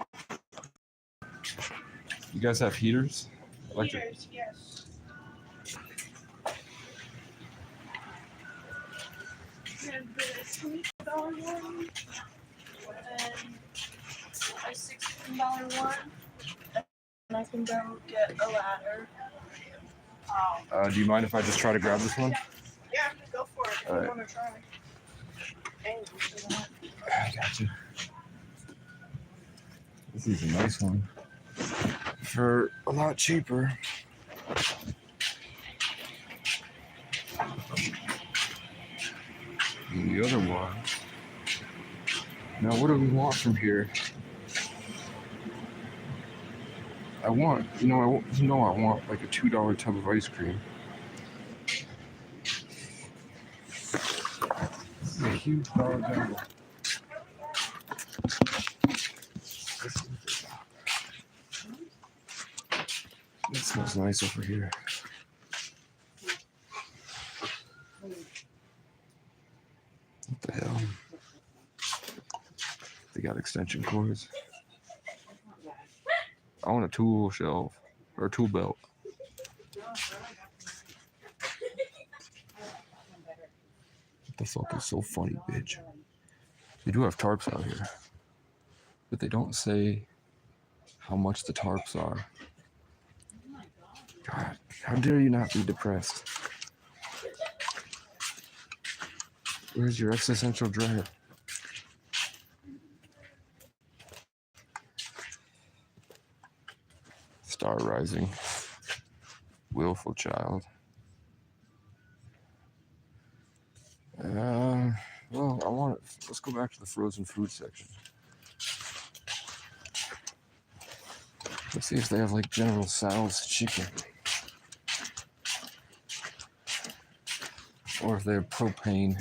You guys have heaters? Electric. Heaters, yes. And the $20 one, and a $16 one, and I can go get a ladder. Do you mind if I just try to grab this one? Yeah, go for it if All you right. want to try. I got you. This is a nice one. For a lot cheaper. than the other one. Now what do we want from here? I want like a $2 tub of ice cream. This is a huge Dollar General. It smells nice over here. What the hell? They got extension cords. I want a tool shelf or a tool belt. What the fuck is so funny, bitch? They do have tarps out here, but they don't say how much the tarps are. God, how dare you not be depressed? Where's your existential dread? Star Rising. Willful Child. Well, let's go back to the frozen food section. Let's see if they have like General Tso's chicken. Or if they have propane.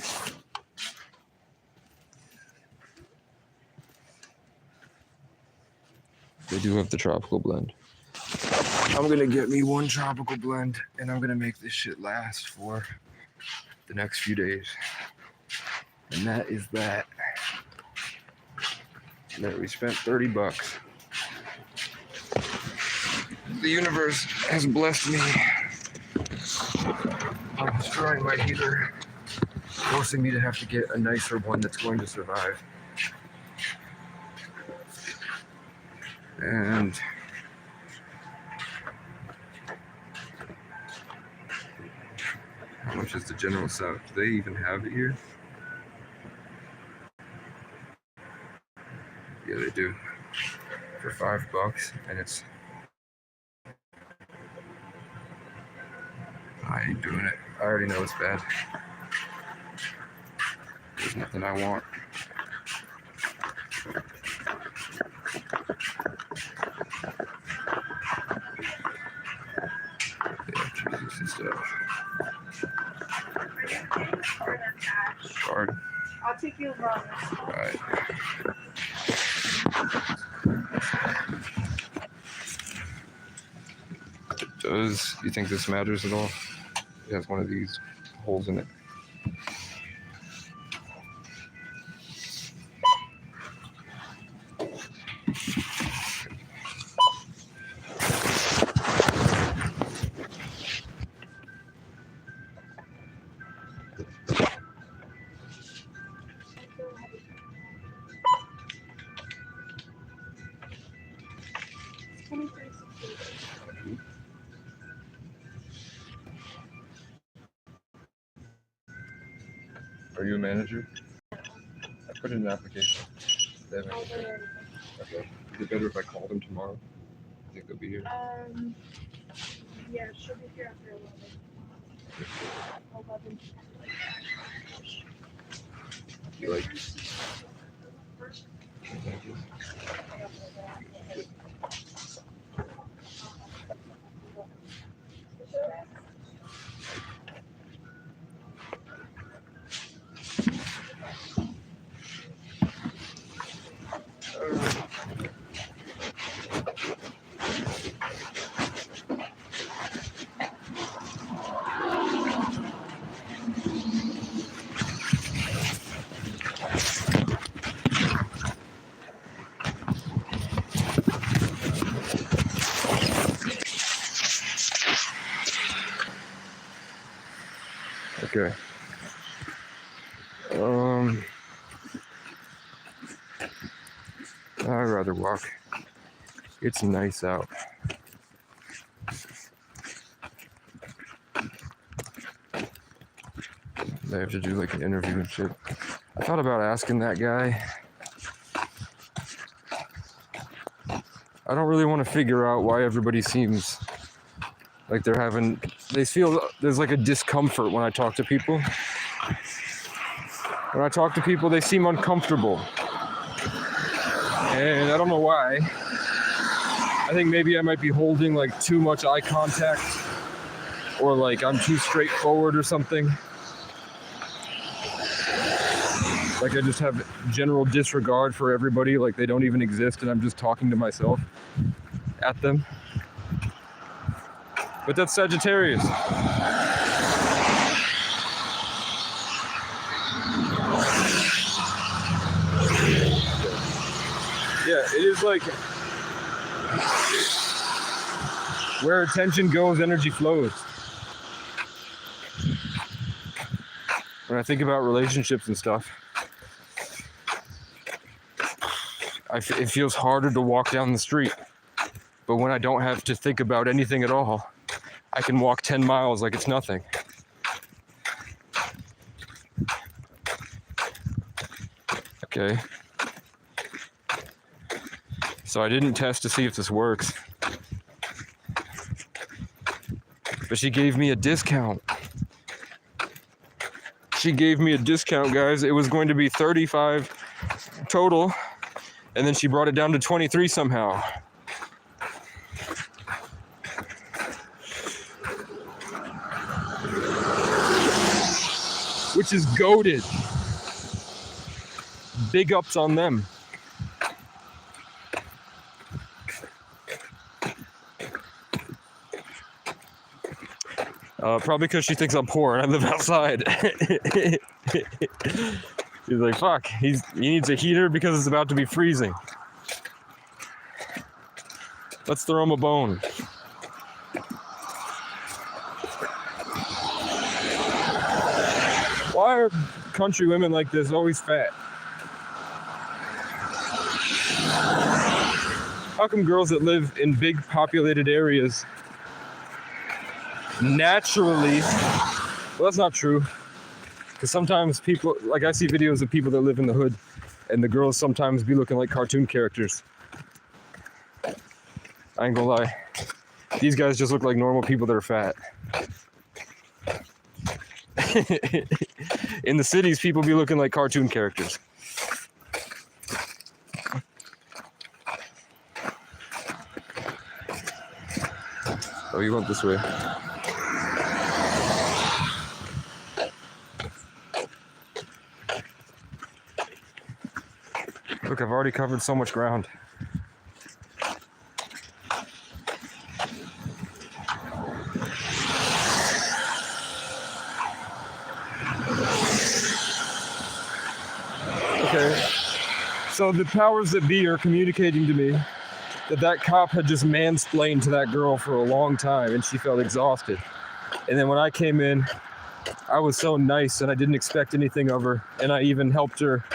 They do have the tropical blend. I'm gonna get me one tropical blend and I'm gonna make this shit last for the next few days. And that is that. There, we spent $30. The universe has blessed me by destroying my heater, forcing me to have to get a nicer one that's going to survive. And how much is the General South? Do they even have it here? Yeah, they do. For $5, and it's. I ain't doing it. I already know it's bad. There's nothing I want. Yeah, Jesus and stuff. Card. I'll take you along. Right. You think this matters at all? It has one of these holes in it. Are you a manager? I put in an application. Okay. Is it better if I call them tomorrow? I think they'll be here. Yeah, she'll be here after 11. You like? Okay. I'd rather walk. It's nice out. They have to do like an interview and shit. I thought about asking that guy. I don't really want to figure out why everybody seems like they feel there's like a discomfort when I talk to people. When I talk to people, they seem uncomfortable. And I don't know why. I think maybe I might be holding like too much eye contact, or like I'm too straightforward or something. Like I just have general disregard for everybody, like they don't even exist and I'm just talking to myself at them. But that's Sagittarius. Yeah, it is like where attention goes, energy flows. When I think about relationships and stuff, it feels harder to walk down the street. But when I don't have to think about anything at all, I can walk 10 miles like it's nothing. Okay. So I didn't test to see if this works. But she gave me a discount. She gave me a discount, guys. It was going to be $35 total, and then she brought it down to $23 somehow. Which is goated. Big ups on them. Probably because she thinks I'm poor and I live outside. She's like, fuck, he needs a heater because it's about to be freezing. Let's throw him a bone. Why are country women like this always fat? How come girls that live in big populated areas naturally, well, that's not true. Because sometimes people, like I see videos of people that live in the hood and the girls sometimes be looking like cartoon characters. I ain't gonna lie. These guys just look like normal people that are fat. In the cities, people be looking like cartoon characters. Oh, you went this way. Look, I've already covered so much ground. Okay, so the powers that be are communicating to me that cop had just mansplained to that girl for a long time and she felt exhausted. And then when I came in, I was so nice and I didn't expect anything of her. And I even helped her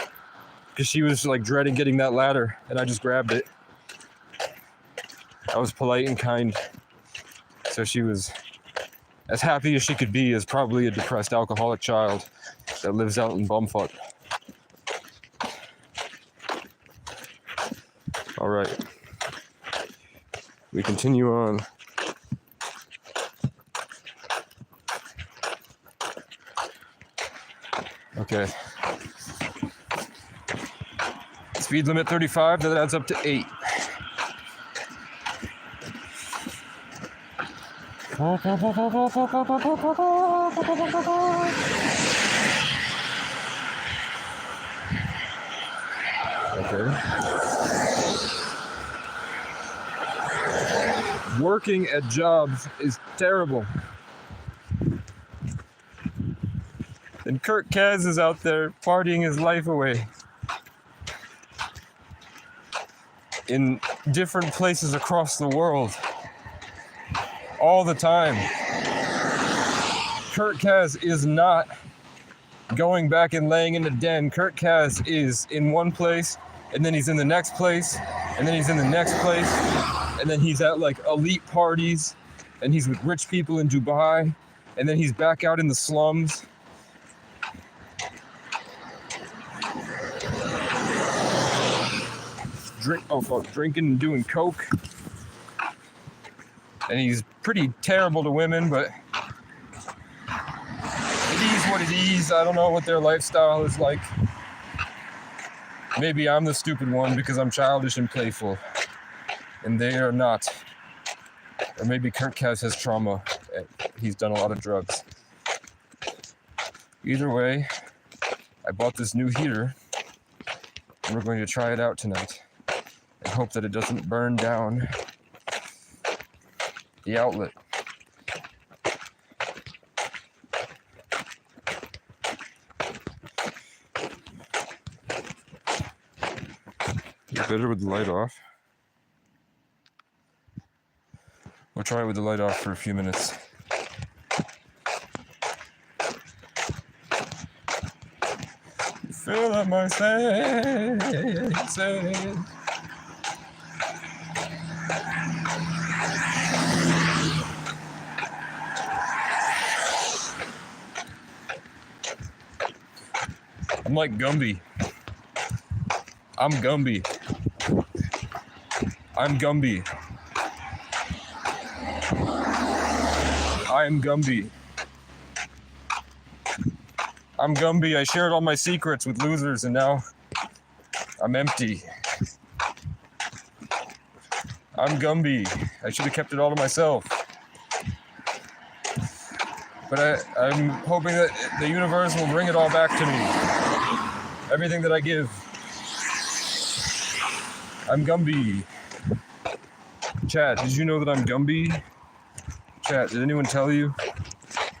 because she was like dreading getting that ladder and I just grabbed it. I was polite and kind. So she was as happy as she could be as probably a depressed alcoholic child that lives out in bumfuck. All right. We continue on. Okay. Speed limit 35, that adds up to 8. Okay. Working at jobs is terrible. And Kurt Kaz is out there partying his life away in different places across the world all the time. Kurt Kaz is not going back and laying in a den. Kurt Kaz is in one place, and then he's in the next place, and then he's in the next place, and then he's at like elite parties, and he's with rich people in Dubai, and then he's back out in the slums. Drinking and doing coke. And he's pretty terrible to women, but it is what it is. I don't know what their lifestyle is like. Maybe I'm the stupid one because I'm childish and playful, and they are not. Or maybe Kurt Kaz has trauma. He's done a lot of drugs. Either way, I bought this new heater, and we're going to try it out tonight and hope that it doesn't burn down the outlet. Is it better with the light off? We'll try it with the light off for a few minutes. Fill up my senses. I'm like Gumby. I'm Gumby. I'm Gumby. I'm Gumby. I'm Gumby. I shared all my secrets with losers and now I'm empty. I'm Gumby. I should have kept it all to myself. But I'm hoping that the universe will bring it all back to me. Everything that I give. I'm Gumby. Chat, did you know that I'm Gumby? Chat, did anyone tell you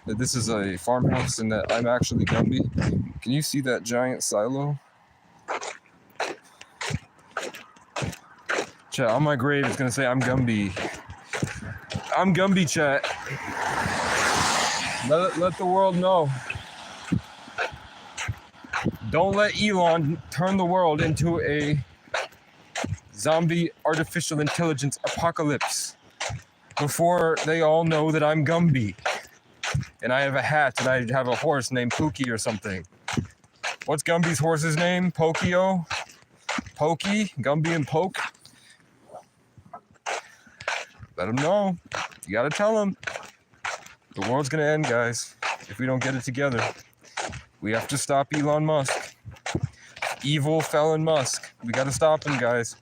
that this is a farmhouse and that I'm actually Gumby? Can you see that giant silo? Chat, on my grave it's gonna say I'm Gumby. I'm Gumby, chat. Let the world know. Don't let Elon turn the world into a zombie artificial intelligence apocalypse before they all know that I'm Gumby. And I have a hat and I have a horse named Pookie or something. What's Gumby's horse's name? Pokio? Pokey? Gumby and Poke? Let them know. You gotta tell them. The world's gonna end, guys, if we don't get it together. We have to stop Elon Musk. Evil felon Musk. We gotta stop him, guys.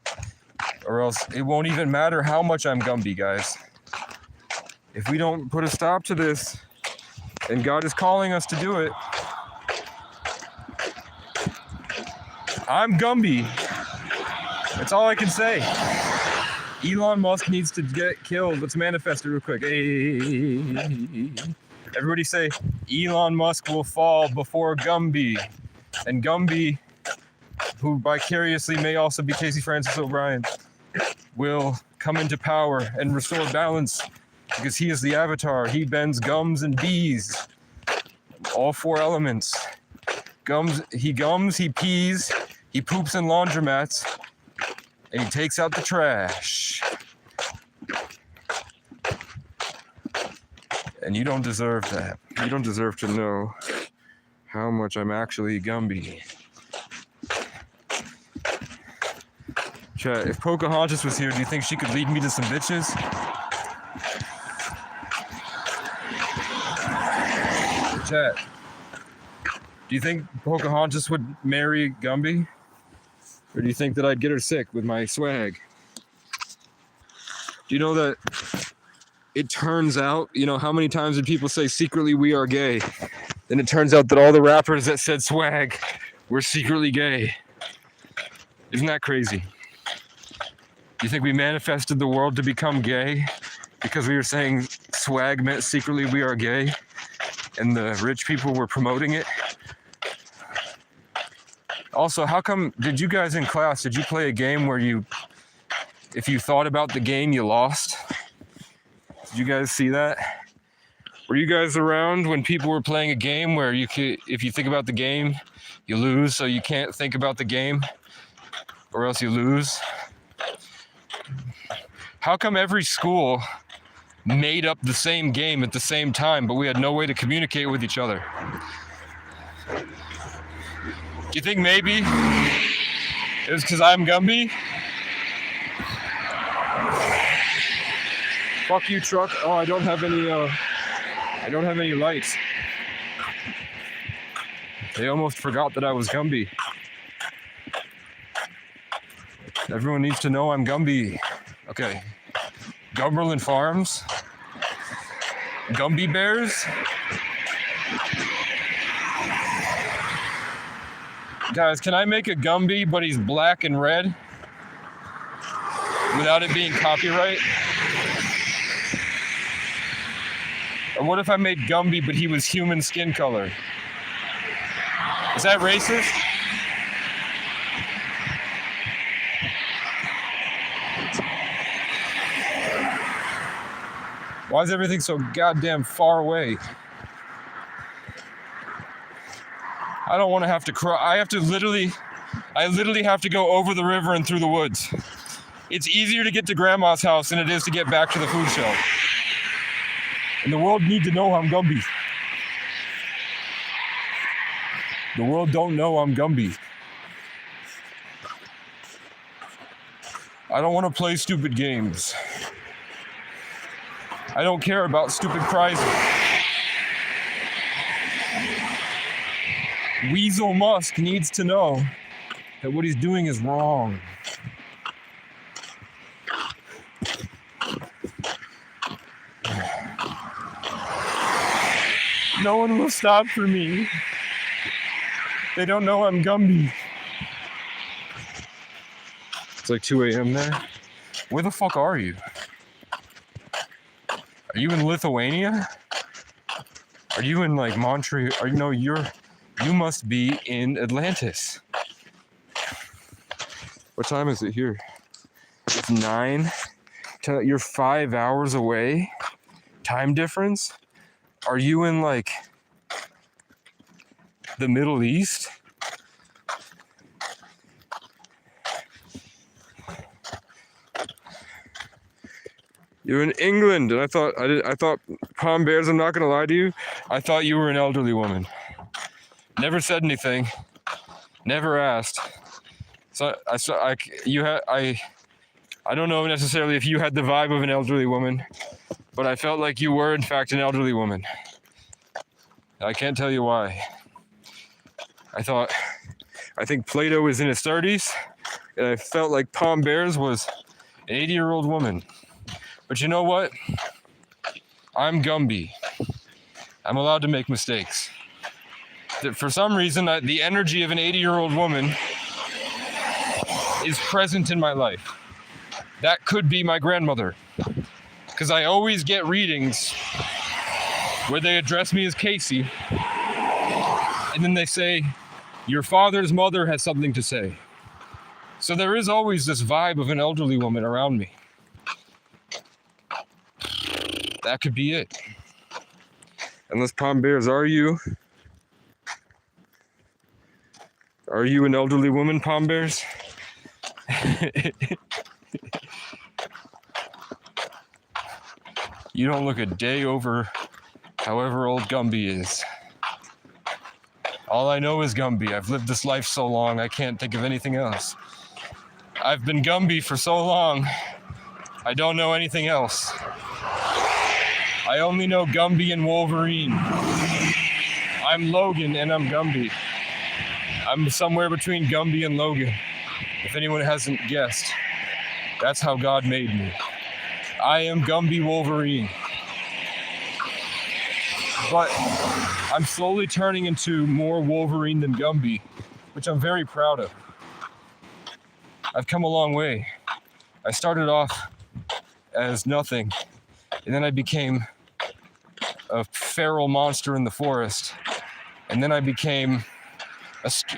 Or else it won't even matter how much I'm Gumby, guys. If we don't put a stop to this, and God is calling us to do it, I'm Gumby. That's all I can say. Elon Musk needs to get killed. Let's manifest it real quick. Hey. Everybody say, Elon Musk will fall before Gumby. And Gumby, who vicariously may also be Casey Francis O'Brien, will come into power and restore balance because he is the avatar. He bends gums and bees. All four elements. He gums, he pees, he poops in laundromats, and he takes out the trash. And you don't deserve that. You don't deserve to know how much I'm actually Gumby. Chat, if Pocahontas was here, do you think she could lead me to some bitches? Chat, do you think Pocahontas would marry Gumby? Or do you think that I'd get her sick with my swag? Do you know that it turns out, you know, how many times did people say secretly we are gay? Then it turns out that all the rappers that said swag were secretly gay. Isn't that crazy? Do you think we manifested the world to become gay because we were saying swag meant secretly we are gay and the rich people were promoting it? Also, how come, did you guys in class, did you play a game where if you thought about the game, you lost? Did you guys see that? Were you guys around when people were playing a game where if you think about the game, you lose, so you can't think about the game, or else you lose? How come every school made up the same game at the same time, but we had no way to communicate with each other? Do you think maybe it was because I'm Gumby? Fuck you, truck. Oh, I don't have any lights. They almost forgot that I was Gumby. Everyone needs to know I'm Gumby. Okay. Gumberland Farms. Gumby Bears. Guys, can I make a Gumby, but he's black and red? Without it being copyright? Or what if I made Gumby, but he was human skin color? Is that racist? Why is everything so goddamn far away? I don't want to have to cry. I literally have to go over the river and through the woods. It's easier to get to grandma's house than it is to get back to the food shelf. And the world need to know I'm Gumby. The world don't know I'm Gumby. I don't want to play stupid games. I don't care about stupid prizes. Weasel Musk needs to know that what he's doing is wrong. No one will stop for me. They don't know I'm Gumby. It's like 2 a.m. there. Where the fuck are you? Are you in Lithuania? Are you in like Montreal? You must be in Atlantis. What time is it here? It's 9. You're 5 hours away. Time difference? Are you in like the Middle East? You're in England, and I thought Palm Bears. I'm not gonna lie to you. I thought you were an elderly woman. Never said anything. Never asked. So I don't know necessarily if you had the vibe of an elderly woman, but I felt like you were in fact an elderly woman. I can't tell you why. I think Plato was in his 30s, and I felt like Palm Bears was an 80-year-old woman. But you know what? I'm Gumby. I'm allowed to make mistakes. For some reason, the energy of an 80-year-old woman is present in my life. That could be my grandmother. Because I always get readings where they address me as Casey, and then they say, your father's mother has something to say. So there is always this vibe of an elderly woman around me. That could be it. Unless Palm Bears, are you an elderly woman, Palm Bears? You don't look a day over however old Gumby is. All I know is Gumby. I've lived this life so long, I can't think of anything else. I've been Gumby for so long, I don't know anything else. I only know Gumby and Wolverine. I'm Logan and I'm Gumby. I'm somewhere between Gumby and Logan. If anyone hasn't guessed, that's how God made me. I am Gumby Wolverine. But I'm slowly turning into more Wolverine than Gumby, which I'm very proud of. I've come a long way. I started off as nothing, and then I became a feral monster in the forest, and then I became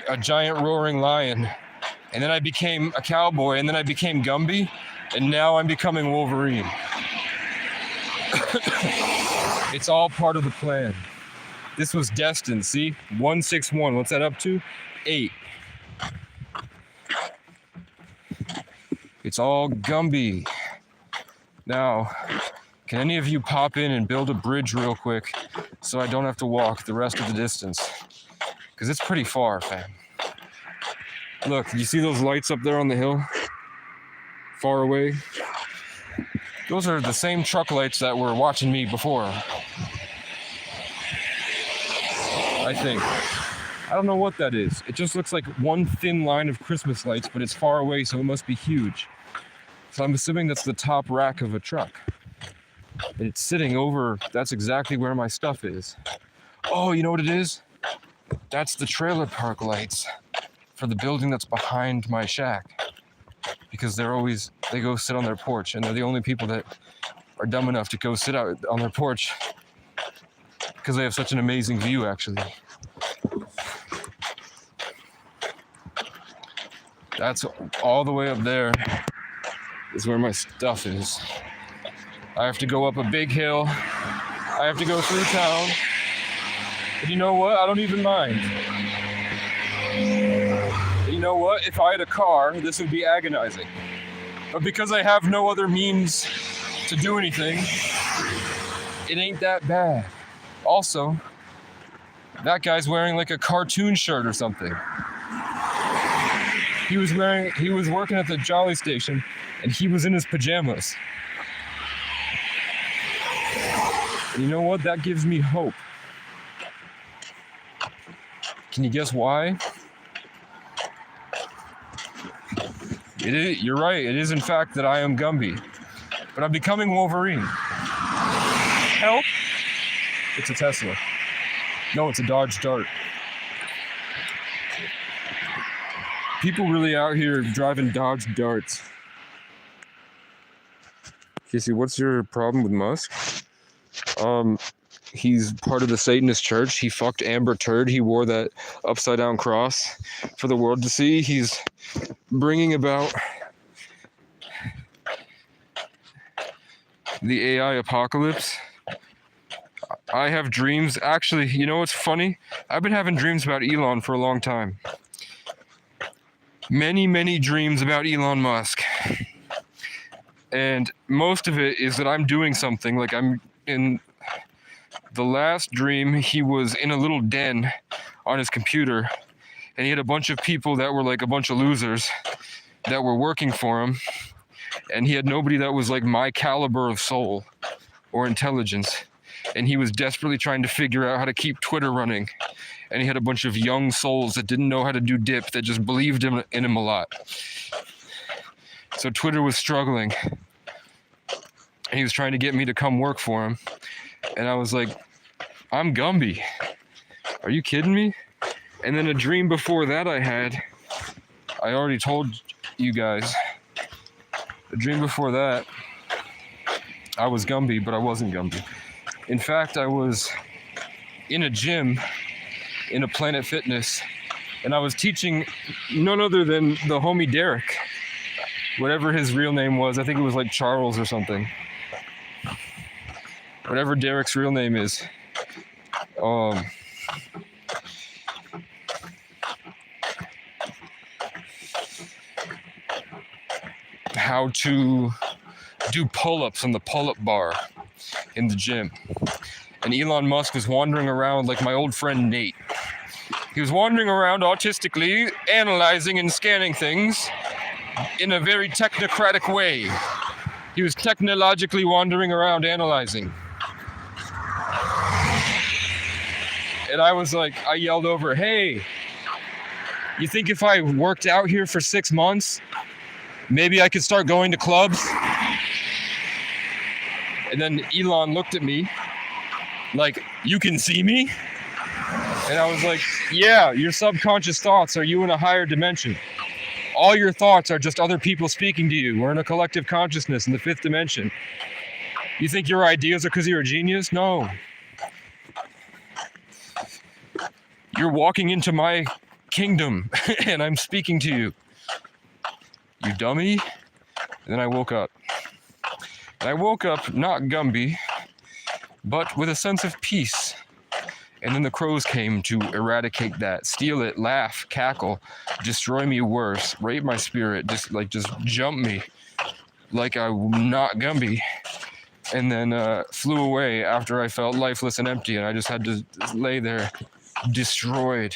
a giant roaring lion, and then I became a cowboy, and then I became Gumby, and now I'm becoming Wolverine. It's all part of the plan. This was destined, see? 161, what's that up to? 8. It's all Gumby. Now, can any of you pop in and build a bridge real quick so I don't have to walk the rest of the distance? Because it's pretty far, fam. Look, you see those lights up there on the hill? Far away? Those are the same truck lights that were watching me before. I think. I don't know what that is. It just looks like one thin line of Christmas lights, but it's far away, so it must be huge. So I'm assuming that's the top rack of a truck. And it's sitting over, that's exactly where my stuff is. Oh, you know what it is? That's the trailer park lights for the building that's behind my shack. Because they go sit on their porch, and they're the only people that are dumb enough to go sit out on their porch because they have such an amazing view, actually. That's all the way up there is where my stuff is. I have to go up a big hill. I have to go through town. But you know what? I don't even mind. You know what? If I had a car, this would be agonizing. But because I have no other means to do anything, it ain't that bad. Also, that guy's wearing like a cartoon shirt or something. He was working at the Jolly Station, and he was in his pajamas. And you know what? That gives me hope. Can you guess why? You're right. It is in fact that I am Gumby, but I'm becoming Wolverine. Help! It's a Tesla. No, it's a Dodge Dart. People really out here driving Dodge Darts. Casey, what's your problem with Musk? He's part of the Satanist church. He fucked Amber Turd. He wore that upside down cross for the world to see. He's bringing about the AI apocalypse. I have dreams. Actually, you know what's funny? I've been having dreams about Elon for a long time. Many, many dreams about Elon Musk. And most of it is that I'm doing something. Like I'm in the last dream, he was in a little den on his computer, and he had a bunch of people that were like a bunch of losers that were working for him, and he had nobody that was like my caliber of soul or intelligence, and he was desperately trying to figure out how to keep Twitter running, and he had a bunch of young souls that didn't know how to do dip, that just believed in him a lot. So Twitter was struggling, and he was trying to get me to come work for him, and I was like, I'm Gumby. Are you kidding me? And then a dream before that I already told you guys. The dream before that, I was Gumby, but I wasn't Gumby. In fact, I was in a gym in a Planet Fitness, and I was teaching none other than the homie Derek, whatever his real name was. I think it was like Charles or something. Whatever Derek's real name is. How to do pull-ups on the pull-up bar in the gym. And Elon Musk was wandering around like my old friend Nate. He was wandering around autistically, analyzing and scanning things in a very technocratic way. He was technologically wandering around analyzing. And I was like, I yelled over, hey, you think if I worked out here for 6 months, maybe I could start going to clubs? And then Elon looked at me like, you can see me? And I was like, yeah, your subconscious thoughts are you in a higher dimension. All your thoughts are just other people speaking to you. We're in a collective consciousness in the 5th dimension. You think your ideas are because you're a genius? No. You're walking into my kingdom and I'm speaking to you. You dummy. And then I woke up. And I woke up not Gumby, but with a sense of peace. And then the crows came to eradicate that, steal it, laugh, cackle, destroy me worse, rape my spirit, just jump me like I'm not Gumby. And then flew away after I felt lifeless and empty, and I just had to lay there destroyed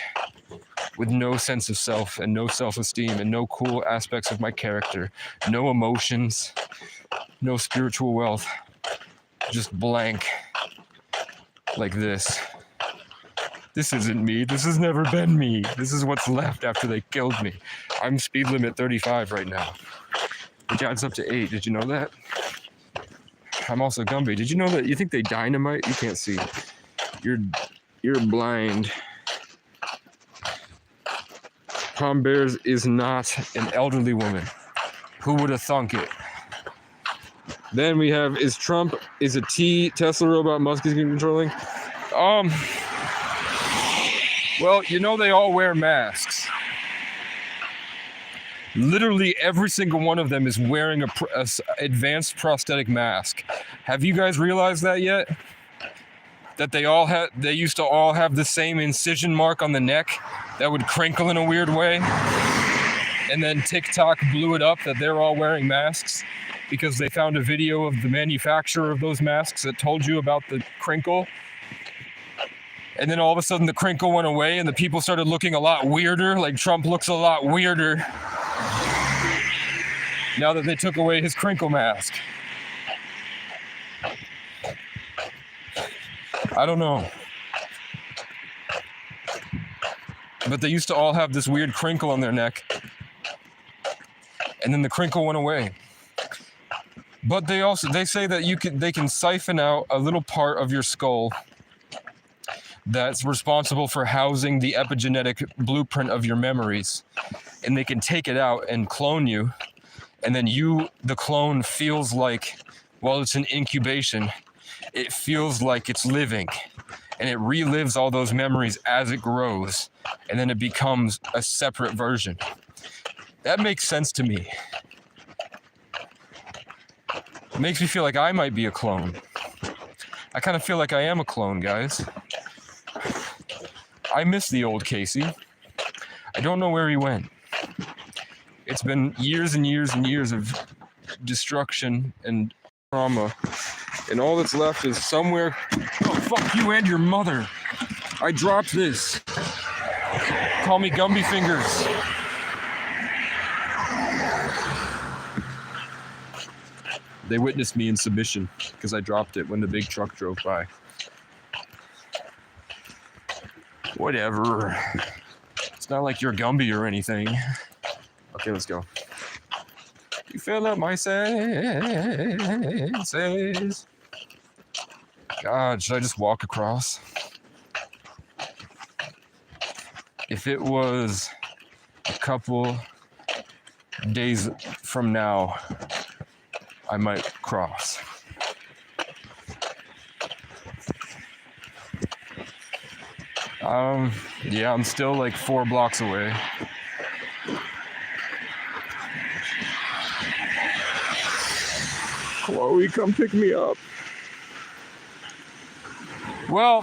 with no sense of self and no self-esteem and no cool aspects of my character, no emotions, no spiritual wealth, just blank like this. This isn't me. This has never been me. This is what's left after they killed me. I'm speed limit 35 right now, which adds up to 8. Did you know that? I'm also Gumby. Did you know that? You think they dynamite? You can't see. You're blind. Palm Bears is not an elderly woman. Who would have thunk it? Then we have, is Trump, is a Tesla robot Musk is controlling? Well, you know they all wear masks. Literally every single one of them is wearing a advanced prosthetic mask. Have you guys realized that yet? That they used to all have the same incision mark on the neck that would crinkle in a weird way. And then TikTok blew it up that they're all wearing masks because they found a video of the manufacturer of those masks that told you about the crinkle. And then all of a sudden the crinkle went away and the people started looking a lot weirder, like Trump looks a lot weirder now that they took away his crinkle mask. I don't know. But they used to all have this weird crinkle on their neck. And then the crinkle went away. But they say that they can siphon out a little part of your skull that's responsible for housing the epigenetic blueprint of your memories. And they can take it out and clone you. And then the clone feels like, while it's in incubation, it feels like it's living. And it relives all those memories as it grows. And then it becomes a separate version. That makes sense to me. It makes me feel like I might be a clone. I kind of feel like I am a clone, guys. I miss the old Casey. I don't know where he went. It's been years and years and years of destruction and trauma. And all that's left is somewhere. Oh, fuck you and your mother. I dropped this. Call me Gumby Fingers. They witnessed me in submission because I dropped it when the big truck drove by. Whatever. It's not like you're Gumby or anything. Okay, let's go. You fill up my senses. God, should I just walk across? If it was a couple days from now, I might cross. Yeah, I'm still like 4 blocks away. Chloe, come pick me up. Well,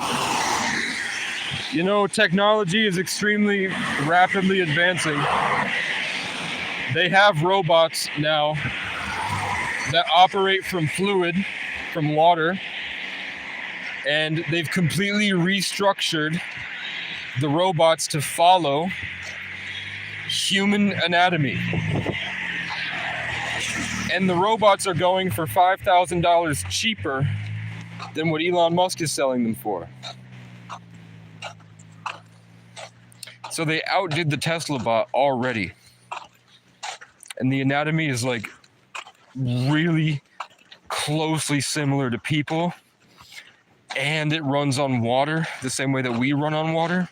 you know, technology is extremely rapidly advancing. They have robots now that operate from fluid, from water, and they've completely restructured the robots to follow human anatomy. And the robots are going for $5,000 cheaper than what Elon Musk is selling them for. So they outdid the Tesla bot already. And the anatomy is like really closely similar to people. And it runs on water, the same way that we run on water.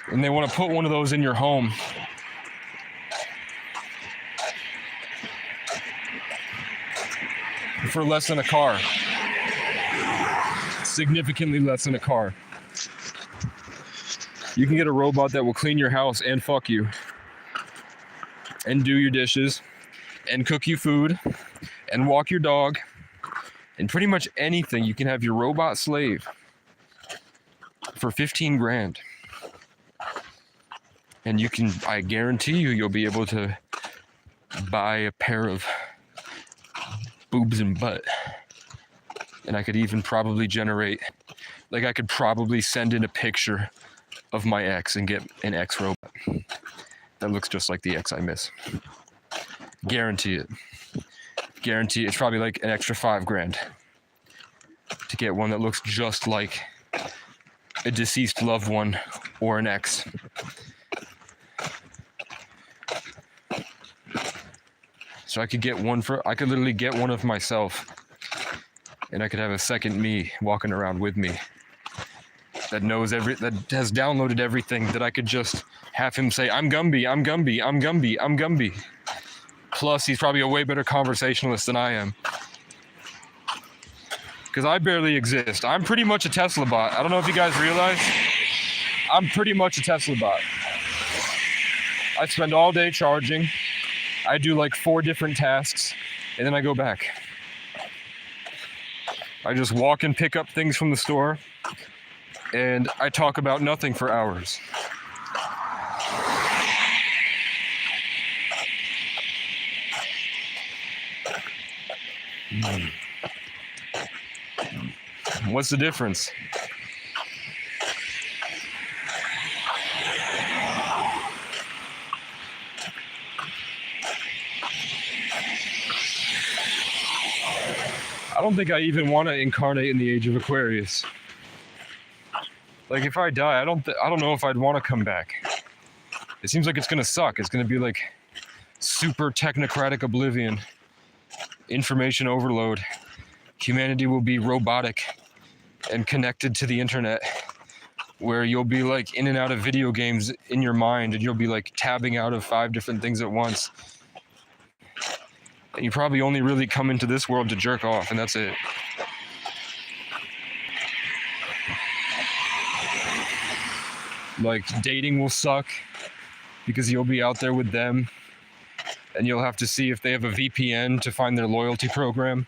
And they want to put one of those in your home. For less than a car. Significantly less than a car. You can get a robot that will clean your house and fuck you. And do your dishes. And cook you food. And walk your dog. And pretty much anything. You can have your robot slave. For 15 grand. And you can, I guarantee you'll be able to buy a pair of boobs and butt. And I could even probably generate, like I could probably send in a picture of my ex and get an ex robot that looks just like the ex I miss. Guarantee it. Guarantee it's probably like an extra 5 grand to get one that looks just like a deceased loved one or an ex. So I could get one I could literally get one of myself, and I could have a second me walking around with me that knows that has downloaded everything, that I could just have him say, I'm Gumby, I'm Gumby, I'm Gumby, I'm Gumby. Plus, he's probably a way better conversationalist than I am. Because I barely exist. I'm pretty much a Tesla bot. I don't know if you guys realize. I'm pretty much a Tesla bot. I spend all day charging. I do like 4 different tasks, and then I go back. I just walk and pick up things from the store, and I talk about nothing for hours. What's the difference? I don't think I even want to incarnate in the age of Aquarius. Like if I die, I don't know if I'd want to come back. It seems like it's gonna suck. It's gonna be like super technocratic oblivion, information overload. Humanity will be robotic and connected to the internet, where you'll be like in and out of video games in your mind, and you'll be like tabbing out of 5 different things at once. And you probably only really come into this world to jerk off, and that's it. Like, dating will suck because you'll be out there with them, and you'll have to see if they have a VPN to find their loyalty program.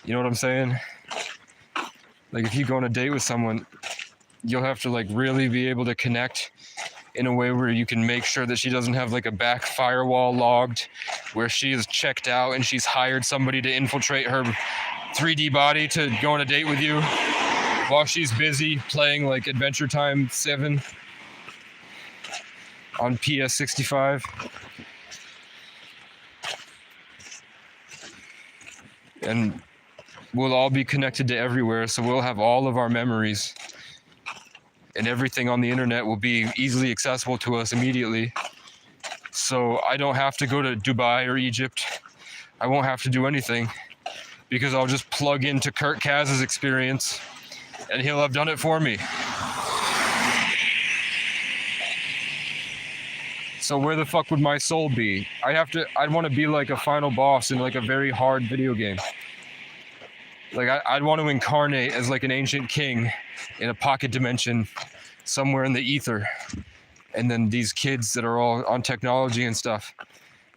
You know what I'm saying? Like if you go on a date with someone, you'll have to like really be able to connect in a way where you can make sure that she doesn't have like a back firewall logged where she is checked out and she's hired somebody to infiltrate her 3D body to go on a date with you while she's busy playing like Adventure Time 7 on PS65. And we'll all be connected to everywhere, so we'll have all of our memories. And everything on the internet will be easily accessible to us immediately. So I don't have to go to Dubai or Egypt. I won't have to do anything because I'll just plug into Kurt Kaz's experience and he'll have done it for me. So where the fuck would my soul be? I'd want to be like a final boss in like a very hard video game. Like I'd want to incarnate as like an ancient king in a pocket dimension somewhere in the ether. And then these kids that are all on technology and stuff,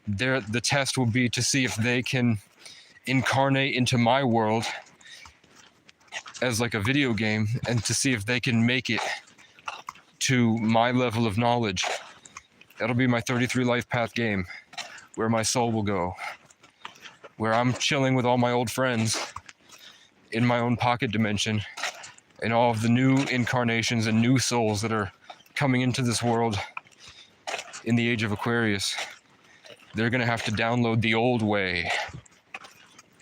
the test will be to see if they can incarnate into my world as like a video game and to see if they can make it to my level of knowledge. That'll be my 33 life path game, where my soul will go, where I'm chilling with all my old friends in my own pocket dimension, and all of the new incarnations and new souls that are coming into this world in the age of Aquarius. They're gonna have to download the old way,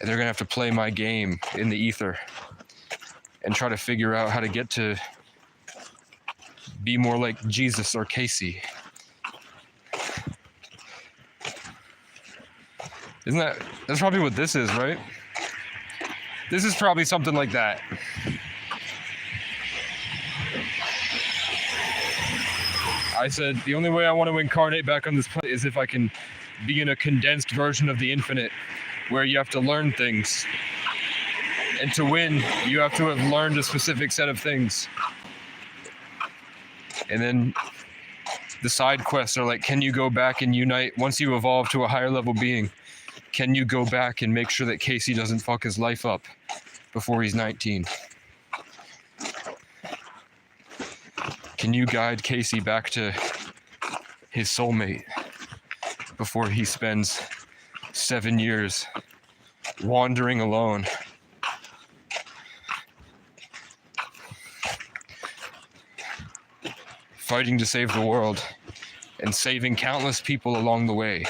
and they're gonna have to play my game in the ether and try to figure out how to get to be more like Jesus or Casey. That's probably what this is, right? This is probably something like that. I said the only way I want to incarnate back on this planet is if I can be in a condensed version of the infinite where you have to learn things. And to win, you have to have learned a specific set of things. And then the side quests are like, can you go back and unite once you evolve to a higher level being? Can you go back and make sure that Casey doesn't fuck his life up before he's 19? Can you guide Casey back to his soulmate before he spends 7 years wandering alone? Fighting to save the world and saving countless people along the way.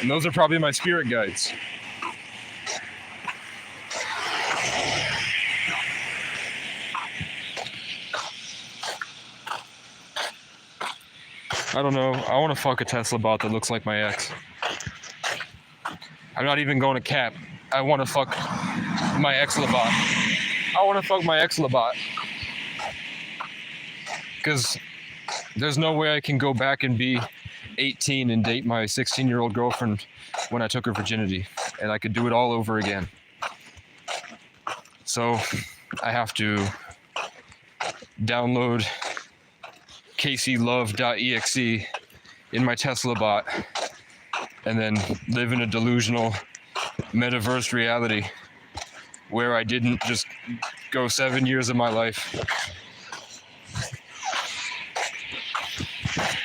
And those are probably my spirit guides. I don't know. I want to fuck a Tesla bot that looks like my ex. I'm not even going to cap. I want to fuck my ex-Labot. I want to fuck my ex-Labot. Because there's no way I can go back and be 18 and date my 16-year-old girlfriend when I took her virginity. And I could do it all over again. So I have to download kclove.exe in my Tesla bot and then live in a delusional metaverse reality where I didn't just go 7 years of my life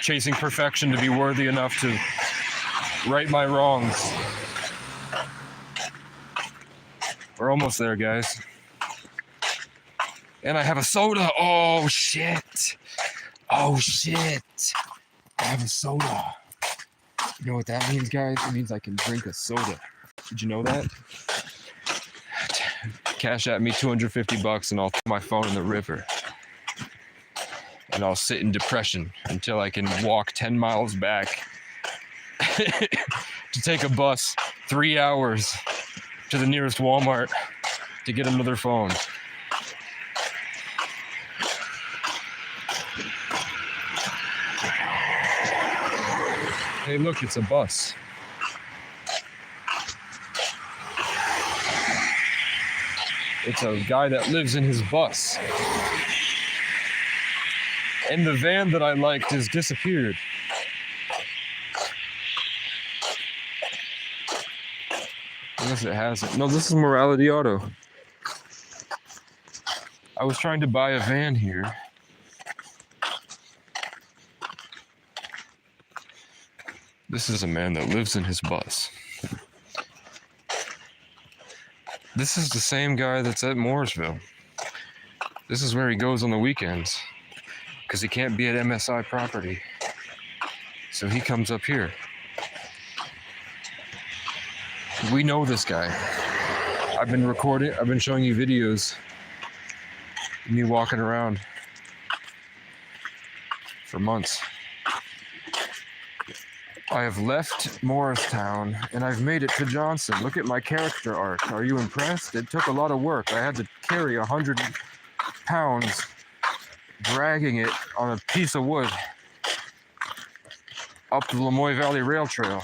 chasing perfection to be worthy enough to right my wrongs. We're almost there, guys. And I have a soda. Oh shit. Oh shit. I have a soda. You know what that means, guys? It means I can drink a soda. Did you know that? Cash at me $250 and I'll throw my phone in the river. And I'll sit in depression until I can walk 10 miles back to take a bus 3 hours to the nearest Walmart to get another phone. Hey, look, it's a bus. It's a guy that lives in his bus. And the van that I liked has disappeared. Unless it hasn't. No, this is Morality Auto. I was trying to buy a van here. This is a man that lives in his bus. This is the same guy that's at Mooresville. This is where he goes on the weekends because he can't be at MSI property. So he comes up here. We know this guy. I've been showing you videos of me walking around for months. I have left Morristown and I've made it to Johnson. Look at my character arc. Are you impressed? It took a lot of work. I had to carry 100 pounds, dragging it on a piece of wood up the Lemoyne Valley Rail Trail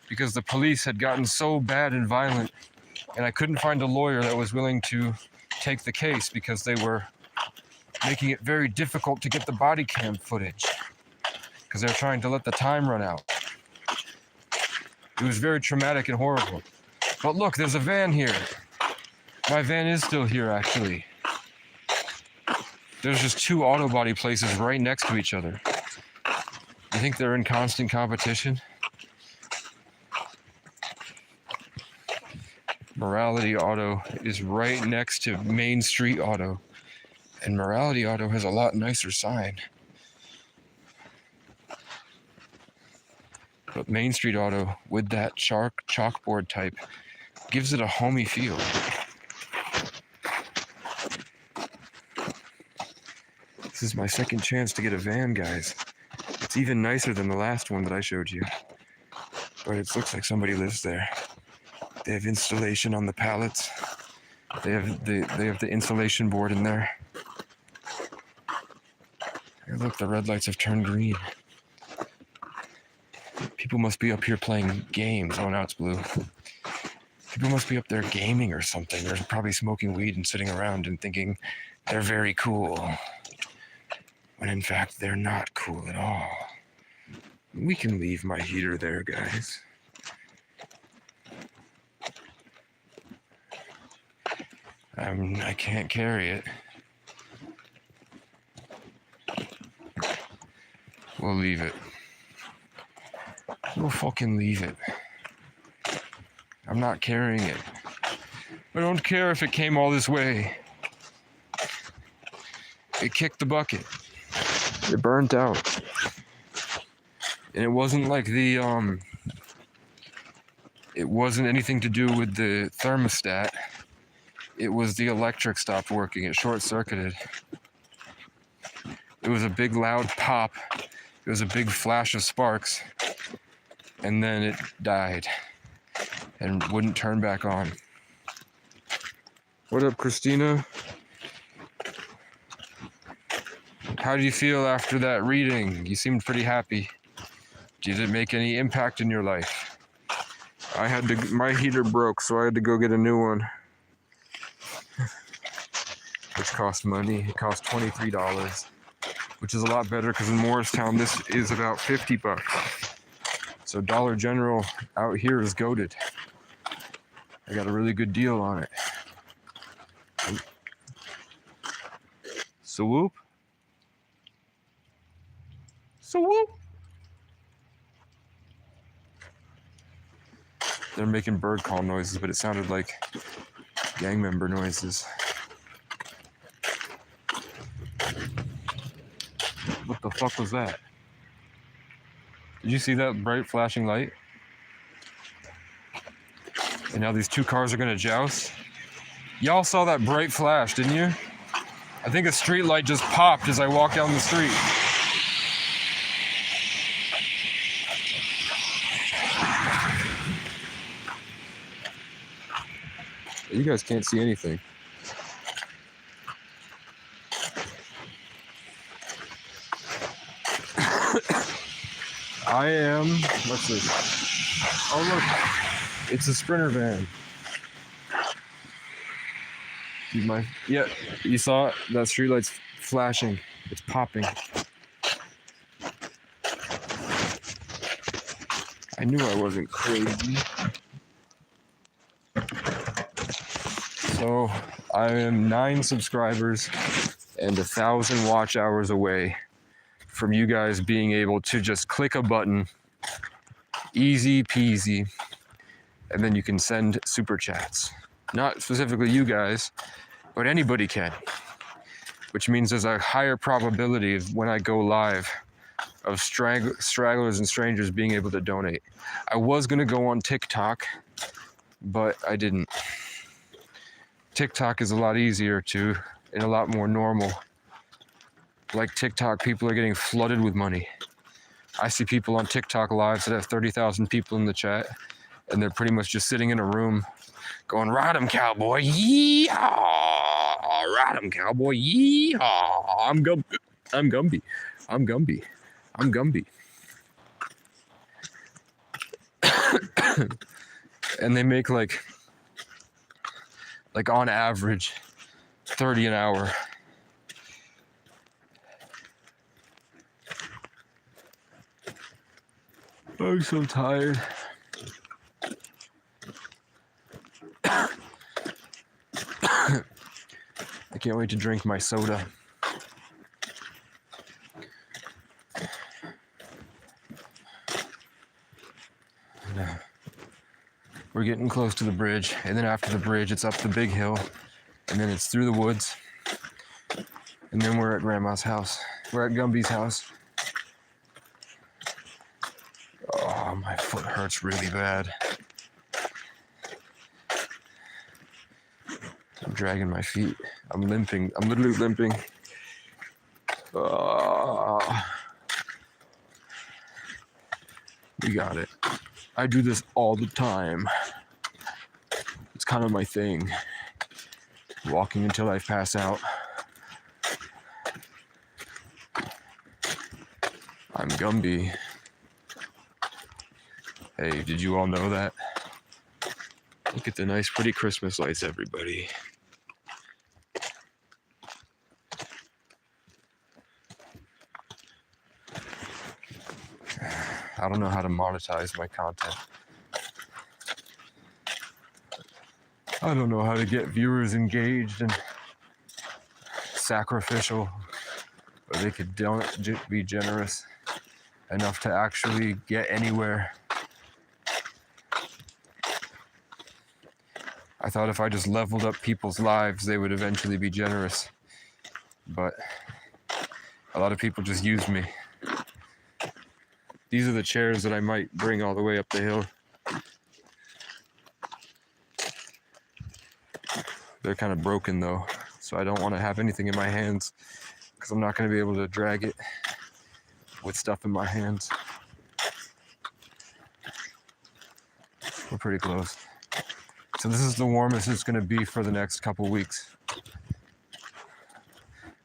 because the police had gotten so bad and violent, and I couldn't find a lawyer that was willing to take the case because they were making it very difficult to get the body cam footage because they're trying to let the time run out. It was very traumatic and horrible. But look, there's a van here. My van is still here, actually. There's just two auto body places right next to each other. You think they're in constant competition? Morality Auto is right next to Main Street Auto. And Morality Auto has a lot nicer sign. But Main Street Auto, with that chalkboard type, gives it a homey feel. This is my second chance to get a van, guys. It's even nicer than the last one that I showed you. But it looks like somebody lives there. They have installation on the pallets. They have the insulation board in there. And look, the red lights have turned green. People must be up here playing games. Oh, now it's blue. People must be up there gaming or something. They're probably smoking weed and sitting around and thinking they're very cool. When in fact, they're not cool at all. We can leave my heater there, guys. I can't carry it. We'll leave it. We'll fucking leave it. I'm not carrying it. I don't care if it came all this way. It kicked the bucket. It burnt out. And it wasn't like it wasn't anything to do with the thermostat. It was the electric stopped working. It short-circuited. It was a big loud pop. It was a big flash of sparks. And then it died and wouldn't turn back on. What up, Christina? How do you feel after that reading? You seemed pretty happy. Did it make any impact in your life? My heater broke, so I had to go get a new one. Which cost money. It cost $23, which is a lot better because in Morristown this is about $50. So Dollar General out here is goated. I got a really good deal on it. So whoop. So whoop. They're making bird call noises, but it sounded like gang member noises. What the fuck was that? Did you see that bright flashing light? And now these two cars are gonna joust. Y'all saw that bright flash, didn't you? I think a street light just popped as I walked down the street. You guys can't see anything. I am, what's this? Oh look, it's a Sprinter van. Yeah, you saw it? That streetlight's flashing. It's popping. I knew I wasn't crazy. So I am 9 subscribers and 1,000 watch hours away from you guys being able to just click a button, easy peasy, and then you can send super chats. Not specifically you guys, but anybody can. Which means there's a higher probability of when I go live of stragglers and strangers being able to donate. I was gonna go on TikTok, but I didn't. TikTok is a lot easier to, and a lot more normal. Like TikTok, people are getting flooded with money. I see people on TikTok lives that have 30,000 people in the chat, and they're pretty much just sitting in a room going, "Ride 'em, cowboy, yeehaw! Ride 'em, cowboy, yeehaw! I'm Gumby, I'm Gumby, I'm Gumby, I'm Gumby." And they make like on average 30 an hour. I'm so tired. I can't wait to drink my soda. We're getting close to the bridge, and then after the bridge, it's up the big hill, and then it's through the woods, and then we're at Grandma's house. We're at Gumby's house. Oh, my foot hurts really bad. I'm dragging my feet. I'm limping. I'm literally limping. We got it. I do this all the time. It's kind of my thing. Walking until I pass out. I'm Gumby. Hey, did you all know that? Look at the nice, pretty Christmas lights, everybody. I don't know how to monetize my content. I don't know how to get viewers engaged and sacrificial, or they could be generous enough to actually get anywhere. I thought if I just leveled up people's lives, they would eventually be generous. But a lot of people just use me. These are the chairs that I might bring all the way up the hill. They're kind of broken though, so I don't want to have anything in my hands because I'm not going to be able to drag it with stuff in my hands. We're pretty close. So this is the warmest it's going to be for the next couple weeks.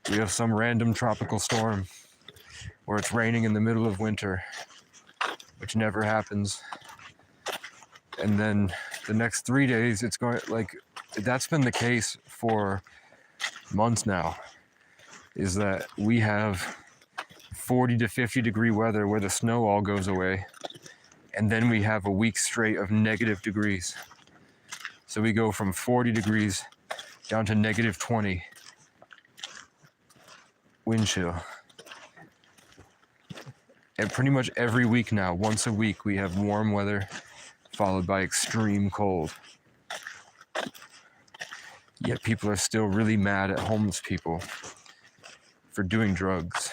We have some random tropical storm where it's raining in the middle of winter, which never happens. And then the next 3 days, it's going like, that's been the case for months now, is that we have 40 to 50 degree weather where the snow all goes away. And then we have a week straight of negative degrees. So we go from 40 degrees down to negative 20 wind chill. And pretty much every week now, once a week, we have warm weather followed by extreme cold. Yet people are still really mad at homeless people for doing drugs.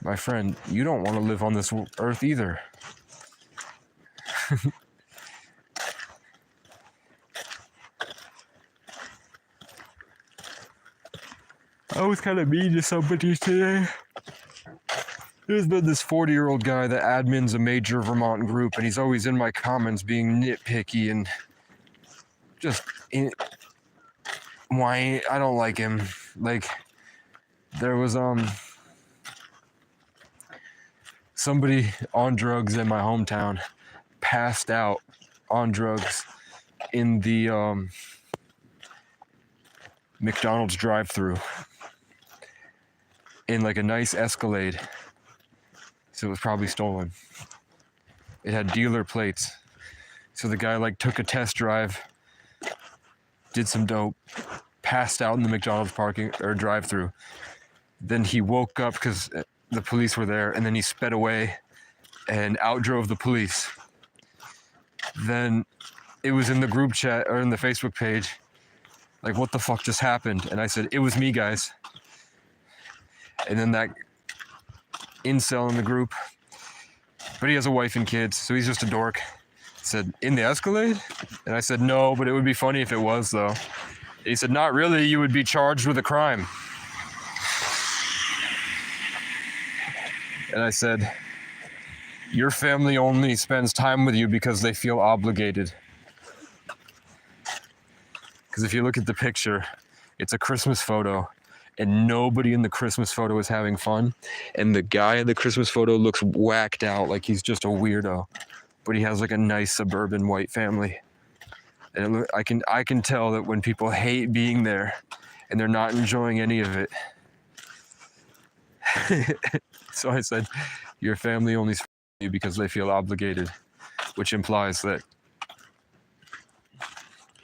My friend, you don't want to live on this earth either. I was kind of mean to somebody today. There's been this 40-year-old guy that admins a major Vermont group, and he's always in my comments being nitpicky and just whiny. I don't like him. Like, there was somebody on drugs in my hometown passed out on drugs in the McDonald's drive-thru in like a nice Escalade. So it was probably stolen. It had dealer plates So the guy like took a test drive, did some dope, passed out in the McDonald's parking or drive-through. Then he woke up because the police were there, and then he sped away and outdrove the police. Then it was in the group chat or in the Facebook page, like, what the fuck just happened? And I said, it was me, guys. And then that incel in the group, but he has a wife and kids, so he's just a dork, said, in the Escalade? And I said, no, but it would be funny if it was, though. And he said, not really, you would be charged with a crime. And I said, your family only spends time with you because they feel obligated. Because if you look at the picture, it's a Christmas photo, and nobody in the Christmas photo is having fun. And the guy in the Christmas photo looks whacked out, like he's just a weirdo. But he has like a nice suburban white family. And I can tell that when people hate being there and they're not enjoying any of it. So I said, your family only supports you because they feel obligated, which implies that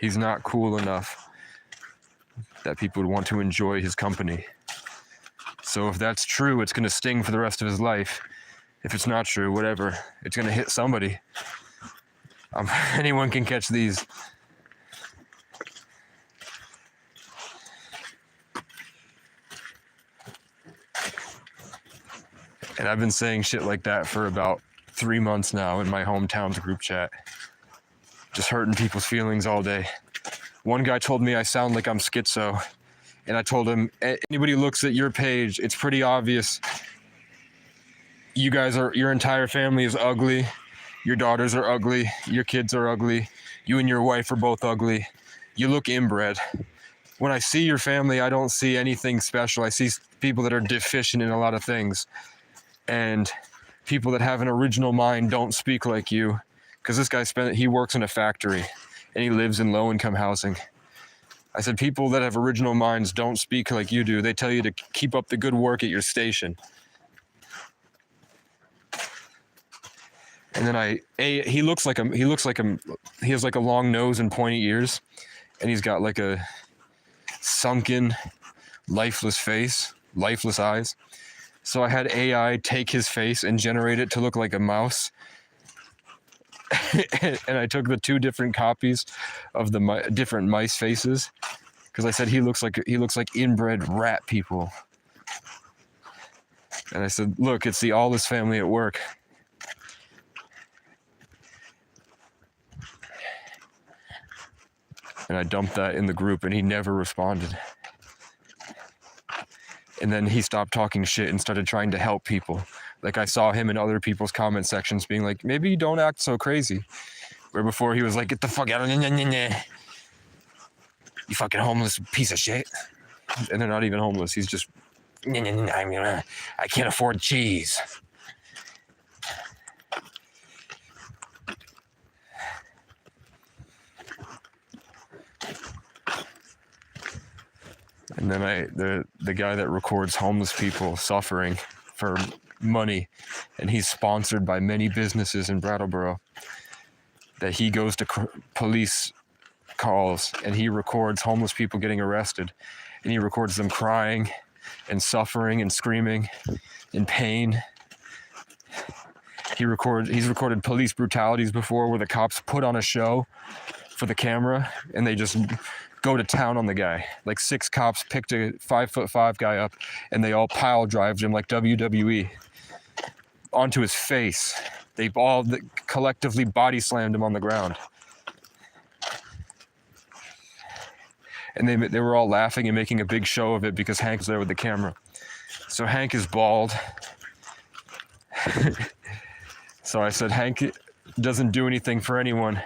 he's not cool enough that people would want to enjoy his company. So if that's true, it's going to sting for the rest of his life. If it's not true, whatever, it's going to hit somebody. Anyone can catch these. And I've been saying shit like that for about 3 months now in my hometown's group chat. Just hurting people's feelings all day. One guy told me I sound like I'm schizo. And I told him, anybody who looks at your page, it's pretty obvious. Your entire family is ugly. Your daughters are ugly. Your kids are ugly. You and your wife are both ugly. You look inbred. When I see your family, I don't see anything special. I see people that are deficient in a lot of things. And people that have an original mind don't speak like you. Because this guy he works in a factory and he lives in low-income housing. I said, people that have original minds don't speak like you do. They tell you to keep up the good work at your station. And then he has like a long nose and pointy ears, and he's got like a sunken, lifeless face, lifeless eyes. So I had AI take his face and generate it to look like a mouse. And I took the 2 different copies of the different mice faces, because I said he looks like inbred rat people. And I said, look, it's the Allis family at work. And I dumped that in the group, and he never responded. And then he stopped talking shit and started trying to help people. Like, I saw him in other people's comment sections being like, maybe you don't act so crazy. Where before he was like, get the fuck out of here. You fucking homeless piece of shit. And they're not even homeless. He's just, I can't afford cheese. And then the guy that records homeless people suffering for money, and he's sponsored by many businesses in Brattleboro, that he goes to police calls and he records homeless people getting arrested, and he records them crying and suffering and screaming in pain. He's recorded police brutalities before, where the cops put on a show for the camera and they just go to town on the guy. Like 6 cops picked a 5'5" guy up and they all pile drived him like WWE onto his face. They all collectively body slammed him on the ground. And they were all laughing and making a big show of it because Hank was there with the camera. So Hank is bald. So I said, Hank doesn't do anything for anyone.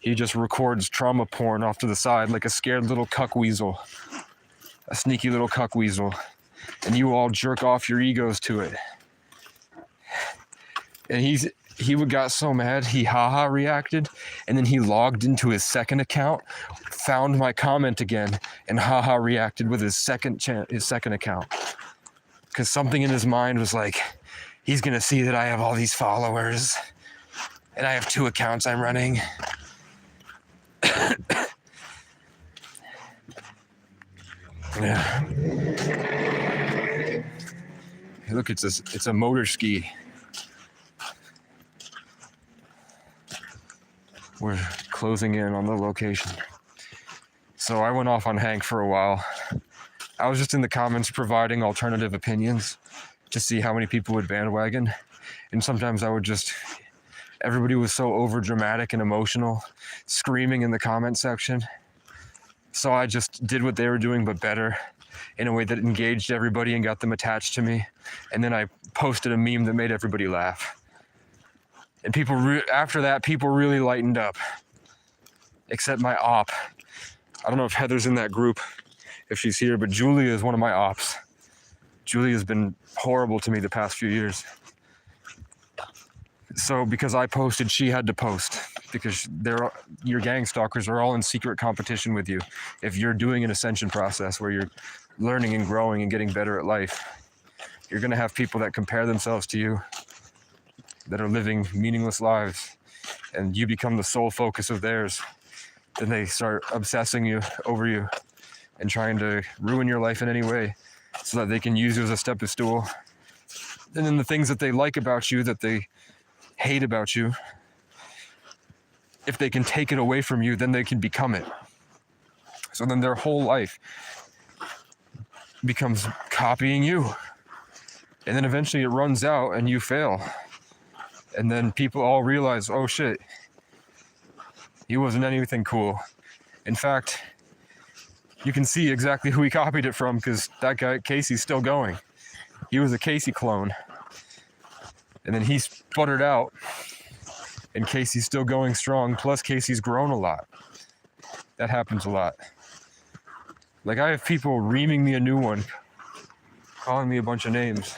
He just records trauma porn off to the side like a scared little cuck weasel. A sneaky little cuck weasel. And you all jerk off your egos to it. And he got so mad, he haha reacted, and then he logged into his second account, found my comment again, and haha reacted with his second account. Because something in his mind was like, he's gonna see that I have all these followers, and I have 2 accounts I'm running. Yeah. Hey, look, it's a motor ski. We're closing in on the location. So I went off on Hank for a while. I was just in the comments providing alternative opinions to see how many people would bandwagon. And sometimes I would just, everybody was so over dramatic and emotional, screaming in the comment section. So I just did what they were doing, but better, in a way that engaged everybody and got them attached to me. And then I posted a meme that made everybody laugh. And people, after that, people really lightened up. Except my op. I don't know if Heather's in that group, if she's here, but Julia is one of my ops. Julia's been horrible to me the past few years. So because I posted, she had to post, because your gang stalkers are all in secret competition with you. If you're doing an ascension process where you're learning and growing and getting better at life, you're gonna have people that compare themselves to you, that are living meaningless lives, and you become the sole focus of theirs. Then they start obsessing over you and trying to ruin your life in any way so that they can use you as a stepping stool. And then the things that they like about you, that they hate about you, if they can take it away from you, then they can become it. So then their whole life becomes copying you. And then eventually it runs out and you fail. And then people all realize, oh shit, he wasn't anything cool. In fact, you can see exactly who he copied it from, because that guy, Casey's still going. He was a Casey clone. And then he sputtered out, and Casey's still going strong, plus Casey's grown a lot. That happens a lot. Like, I have people reaming me a new one, calling me a bunch of names.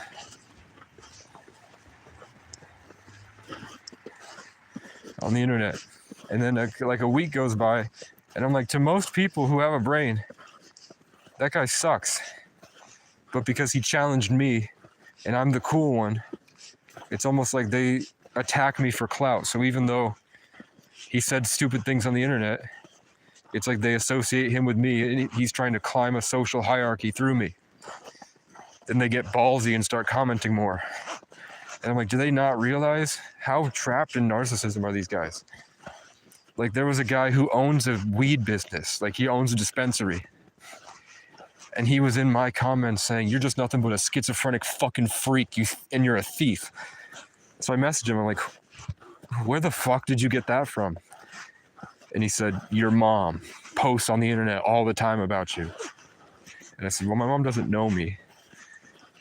On the internet. And then like a week goes by, and I'm like, to most people who have a brain, that guy sucks. But because he challenged me, and I'm the cool one, it's almost like they attack me for clout. So even though he said stupid things on the internet, it's like they associate him with me, and he's trying to climb a social hierarchy through me. Then they get ballsy and start commenting more. And I'm like, do they not realize how trapped in narcissism are these guys? Like, there was a guy who owns a weed business. Like, he owns a dispensary. And he was in my comments saying, you're just nothing but a schizophrenic fucking freak, and you're a thief. So I messaged him, I'm like, where the fuck did you get that from? And he said, your mom posts on the internet all the time about you. And I said, well, my mom doesn't know me.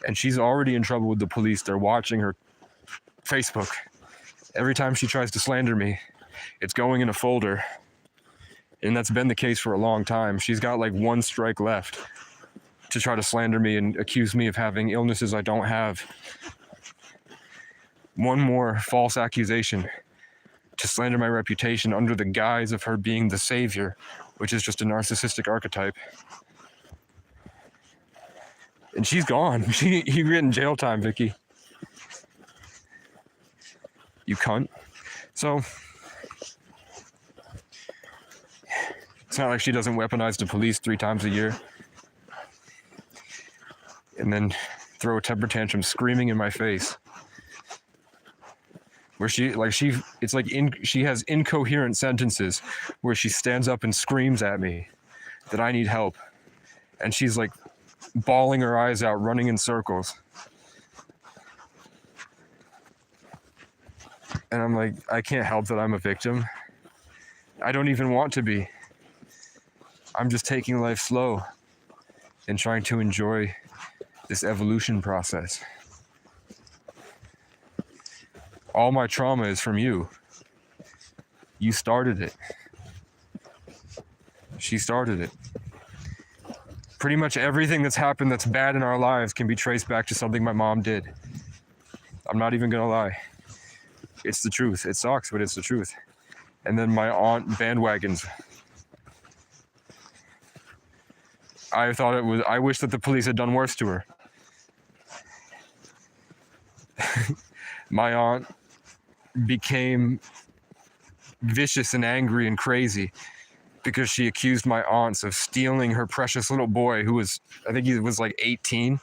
And she's already in trouble with the police. They're watching her Facebook. Every time she tries to slander me, it's going in a folder. And that's been the case for a long time. She's got like one strike left to try to slander me and accuse me of having illnesses I don't have. One more false accusation to slander my reputation under the guise of her being the savior, which is just a narcissistic archetype. And she's gone. He getting jail time, Vicky. You cunt. So it's not like she doesn't weaponize the police 3 times a year and then throw a temper tantrum screaming in my face. Where she has incoherent sentences where she stands up and screams at me that I need help. And she's like bawling her eyes out, running in circles. And I'm like, I can't help that I'm a victim. I don't even want to be. I'm just taking life slow and trying to enjoy this evolution process. All my trauma is from you. You started it. She started it. Pretty much everything that's happened that's bad in our lives can be traced back to something my mom did. I'm not even gonna lie. It's the truth. It sucks, but it's the truth. And then my aunt bandwagons. I wish that the police had done worse to her. My aunt became vicious and angry and crazy because she accused my aunts of stealing her precious little boy who was, I think he was like 18,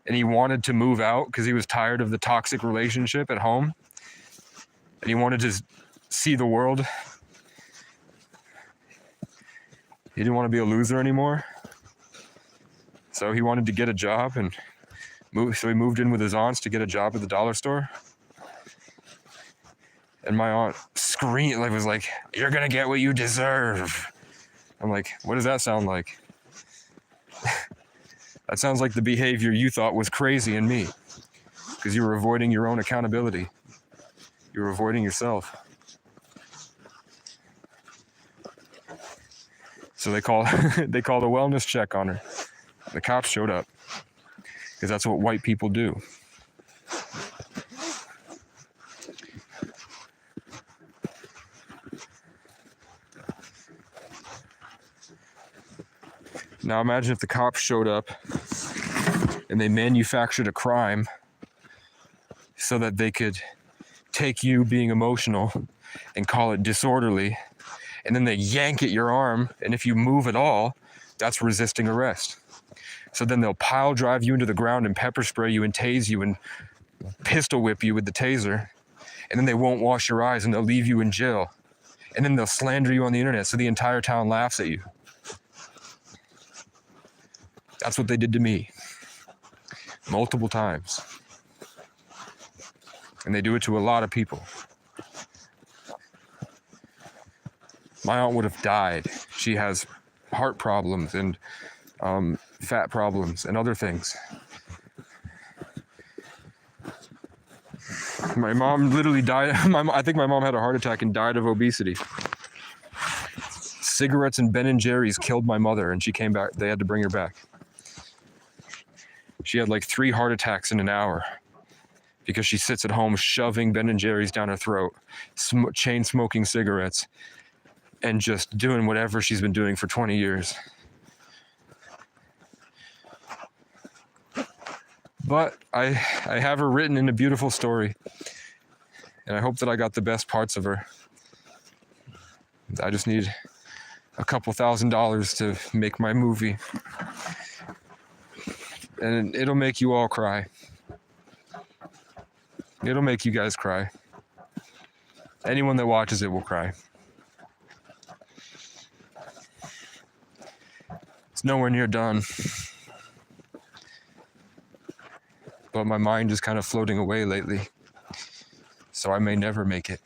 and he wanted to move out because he was tired of the toxic relationship at home, and he wanted to see the world. He didn't want to be a loser anymore, so he wanted to get a job and move. So he moved in with his aunts to get a job at the dollar store. And my aunt screamed, was like, "You're gonna get what you deserve." I'm like, what does that sound like? That sounds like the behavior you thought was crazy in me, because you were avoiding your own accountability. You were avoiding yourself. So they called a wellness check on her. The cops showed up, because that's what white people do. Now imagine if the cops showed up and they manufactured a crime so that they could take you being emotional and call it disorderly, and then they yank at your arm, and if you move at all, that's resisting arrest. So then they'll pile drive you into the ground and pepper spray you and tase you and pistol whip you with the taser, and then they won't wash your eyes and they'll leave you in jail. And then they'll slander you on the internet so the entire town laughs at you. That's what they did to me. Multiple times. And they do it to a lot of people. My aunt would have died. She has heart problems and fat problems and other things. My mom literally died. I think my mom had a heart attack and died of obesity. Cigarettes and Ben & Jerry's killed my mother, and she came back. They had to bring her back. She had like 3 heart attacks in an hour because she sits at home shoving Ben & Jerry's down her throat, chain smoking cigarettes, and just doing whatever she's been doing for 20 years. But I have her written in a beautiful story, and I hope that I got the best parts of her. I just need a couple $1,000s to make my movie. And it'll make you all cry. It'll make you guys cry. Anyone that watches it will cry. It's nowhere near done. But my mind is kind of floating away lately, so I may never make it.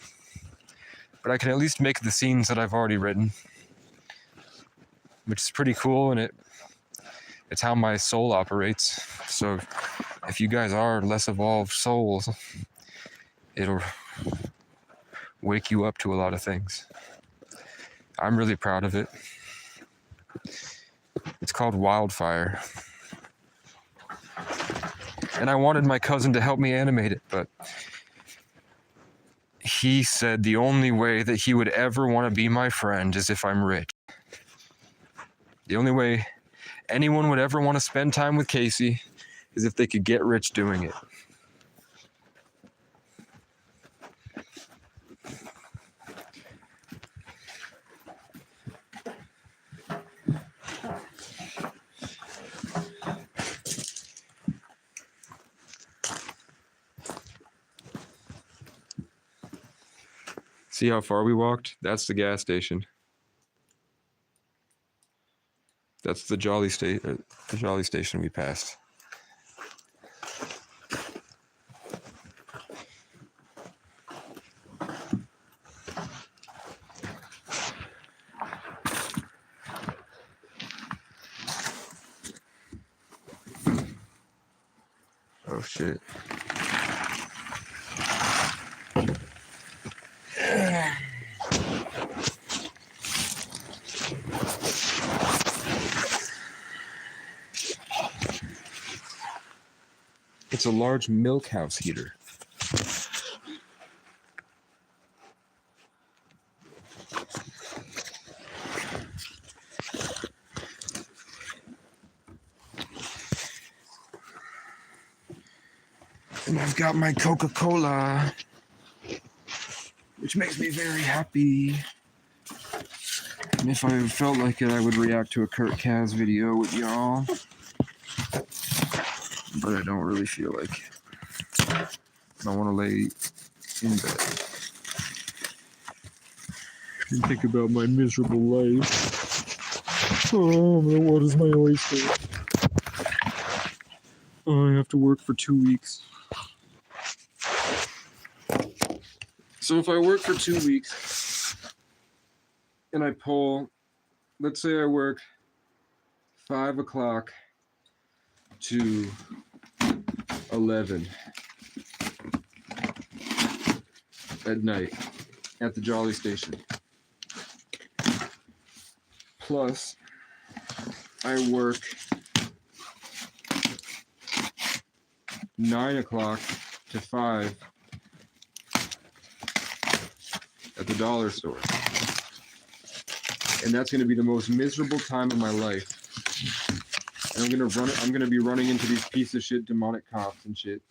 But I can at least make the scenes that I've already written, which is pretty cool, and it's how my soul operates. So if you guys are less evolved souls, it'll wake you up to a lot of things. I'm really proud of it. It's called Wildfire. And I wanted my cousin to help me animate it, but he said the only way that he would ever want to be my friend is if I'm rich. The only way anyone would ever want to spend time with Casey is if they could get rich doing it. See how far we walked? That's the gas station. That's the Jolly Station we passed. Oh shit. It's a large milk house heater. And I've got my Coca-Cola, which makes me very happy. And if I felt like it, I would react to a Kurt Kaz video with y'all. But I don't really feel like it. I don't want to lay in bed and think about my miserable life. Oh, what is my oyster? Oh, I have to work for 2 weeks. So if I work for 2 weeks and I pull, let's say I work 5 o'clock to 11 at night at the Jolly Station. Plus, I work 9 o'clock to 5 at the dollar store. And that's going to be the most miserable time of my life. And I'm gonna be running into these piece of shit demonic cops and shit.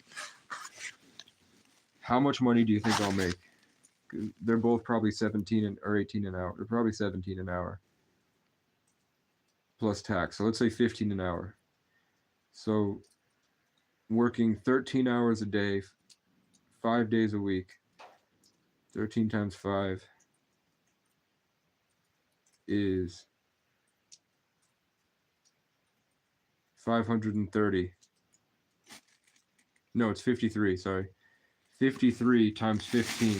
How much money do you think I'll make? They're both probably 17 or 18 an hour. They're probably 17 an hour. Plus tax. So let's say 15 an hour. So working 13 hours a day, 5 days a week. 13 times 5 is 530. No, it's 53, sorry. 53 times 15.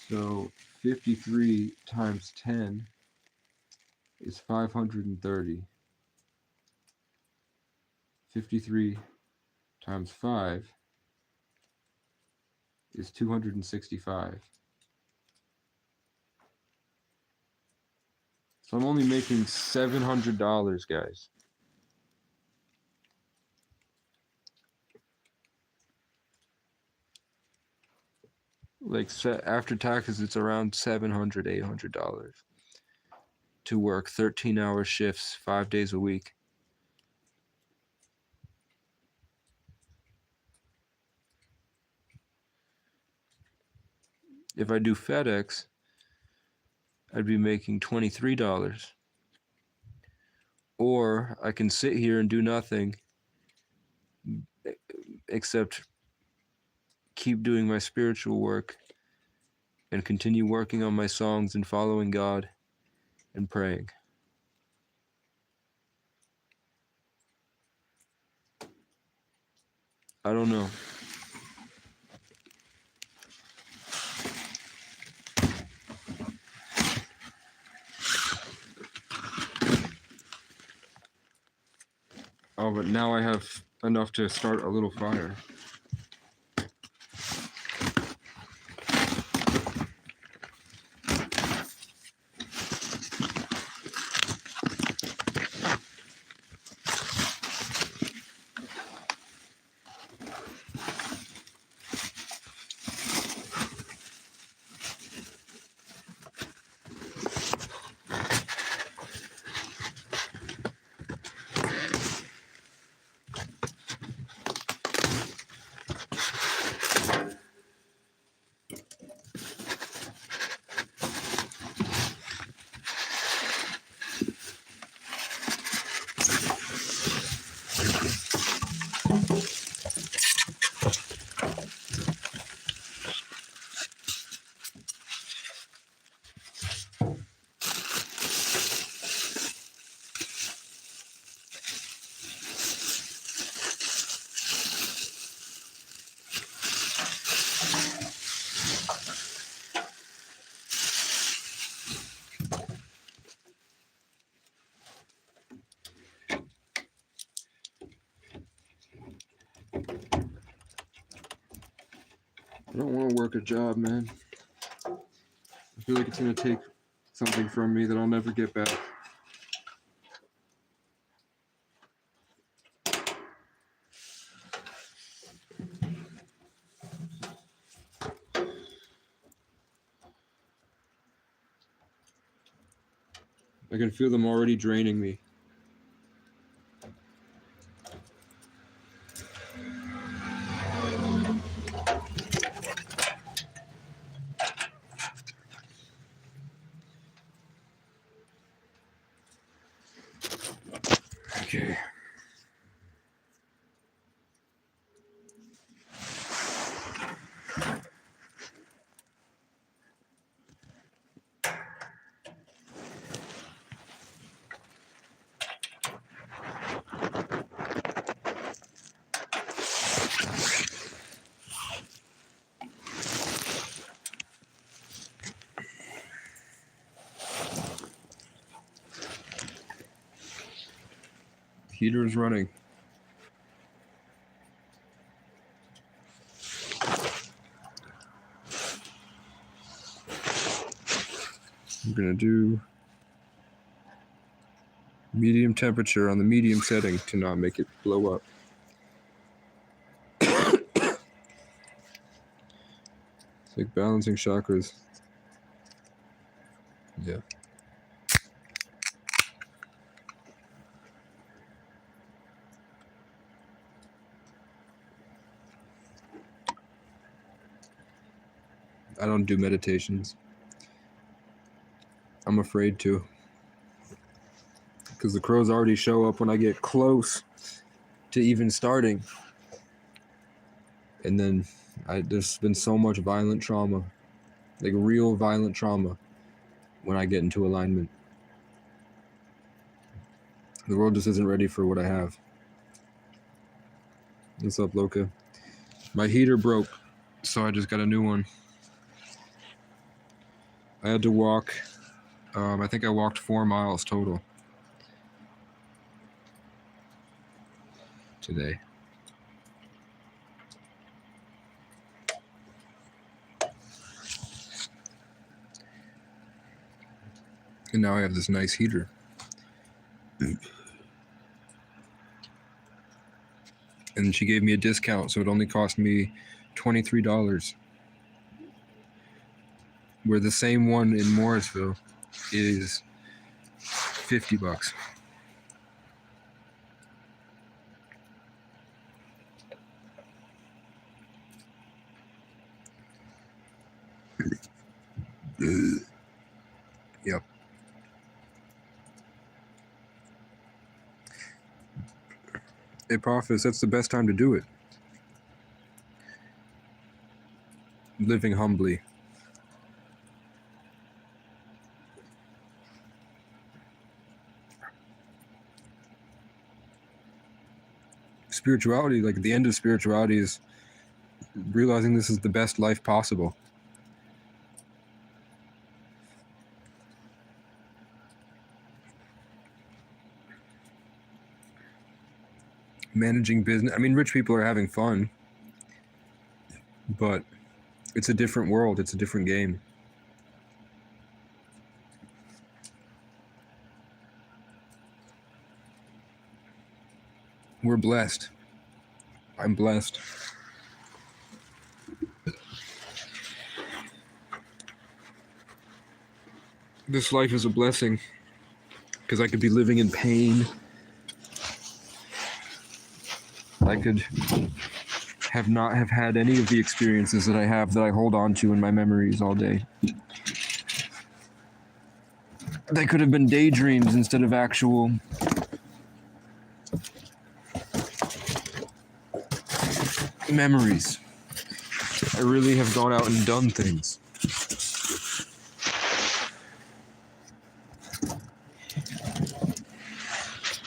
So 53 times 10 is 530. 53 times 5 is 265. So I'm only making $700, guys. Like after taxes, it's around $700, $800 to work 13-hour shifts 5 days a week. If I do FedEx, I'd be making $23. Or I can sit here and do nothing except keep doing my spiritual work and continue working on my songs and following God and praying. I don't know. Oh, but now I have enough to start a little fire. I don't want to work a job, man. I feel like it's going to take something from me that I'll never get back. I can feel them already draining me. Okay. Heater is running. I'm gonna do medium temperature on the medium setting to not make it blow up. It's like balancing chakras. Yeah. I don't do meditations. I'm afraid to. Because the crows already show up when I get close to even starting. And then there's been so much violent trauma, like real violent trauma, when I get into alignment. The world just isn't ready for what I have. What's up, Loka? My heater broke, so I just got a new one. I had to walk, I think I walked 4 miles total today. And now I have this nice heater. And she gave me a discount, so it only cost me $23. Where the same one in Morrisville is $50. Yep. Hey, Prophets, that's the best time to do it. Living humbly. Spirituality, like the end of spirituality, is realizing this is the best life possible. Managing business. I mean, rich people are having fun, but it's a different world. It's a different game. We're blessed. I'm blessed. This life is a blessing because I could be living in pain. I could not have had any of the experiences that I have that I hold on to in my memories all day. They could have been daydreams instead of actual memories. I really have gone out and done things.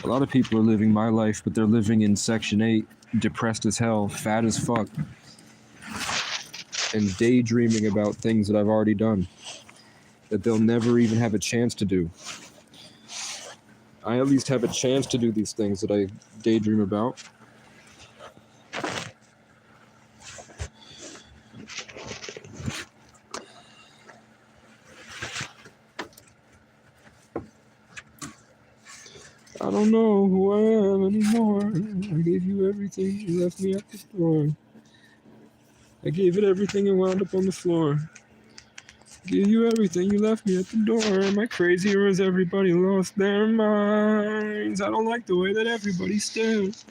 A lot of people are living my life, but they're living in Section 8, depressed as hell, fat as fuck, and daydreaming about things that I've already done, that they'll never even have a chance to do. I at least have a chance to do these things that I daydream about. I don't know who I am anymore. I gave you everything, you left me at the door. I gave it everything and wound up on the floor. Gave you everything, you left me at the door. Am I crazy or has everybody lost their minds? I don't like the way that everybody stares.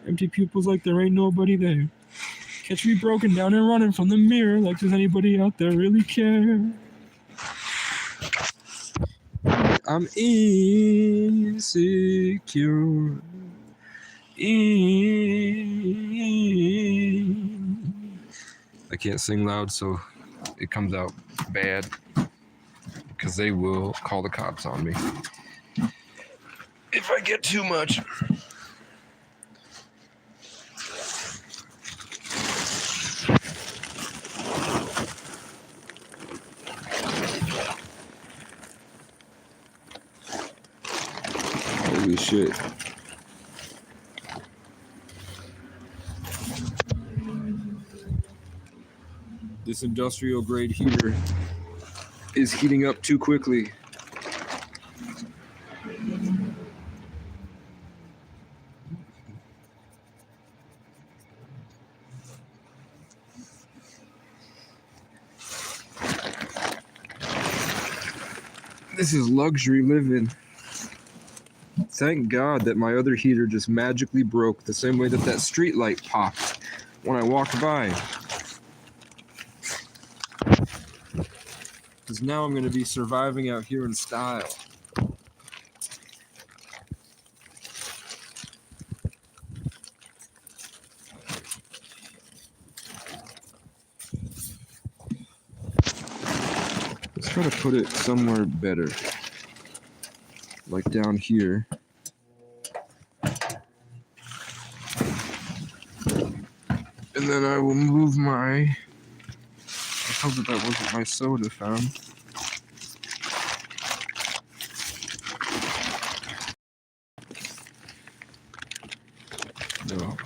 Empty pupils like there ain't nobody there. Catch me broken down and running from the mirror like does anybody out there really care? I'm insecure. I can't sing loud, so it comes out bad because they will call the cops on me if I get too much. Holy shit. This industrial grade heater is heating up too quickly. This is luxury living. Thank God that my other heater just magically broke the same way that that street light popped when I walked by. Because now I'm going to be surviving out here in style. Let's try to put it somewhere better. Like down here. And then I will move my... I hope that wasn't my soda fountain. No.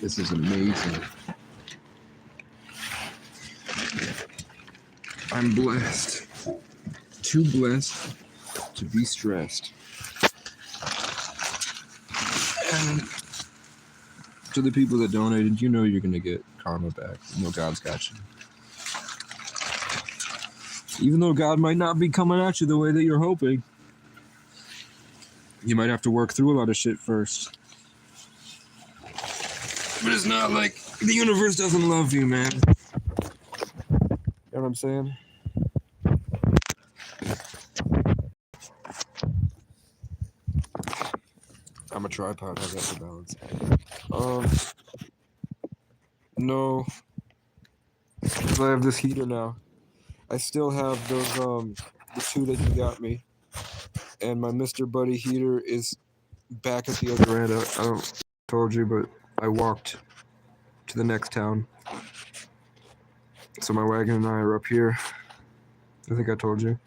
This is amazing. I'm blessed. Too blessed to be stressed. And to the people that donated, you know you're going to get karma back. You know God's got you. Even though God might not be coming at you the way that you're hoping, you might have to work through a lot of shit first. But it's not like the universe doesn't love you, man. You know what I'm saying? I'm a tripod, how's that for balance? No. Because I have this heater now. I still have those, the two that you got me. And my Mr. Buddy heater is back at the other end. I don't told you, but I walked to the next town. So my wagon and I are up here. I think I told you.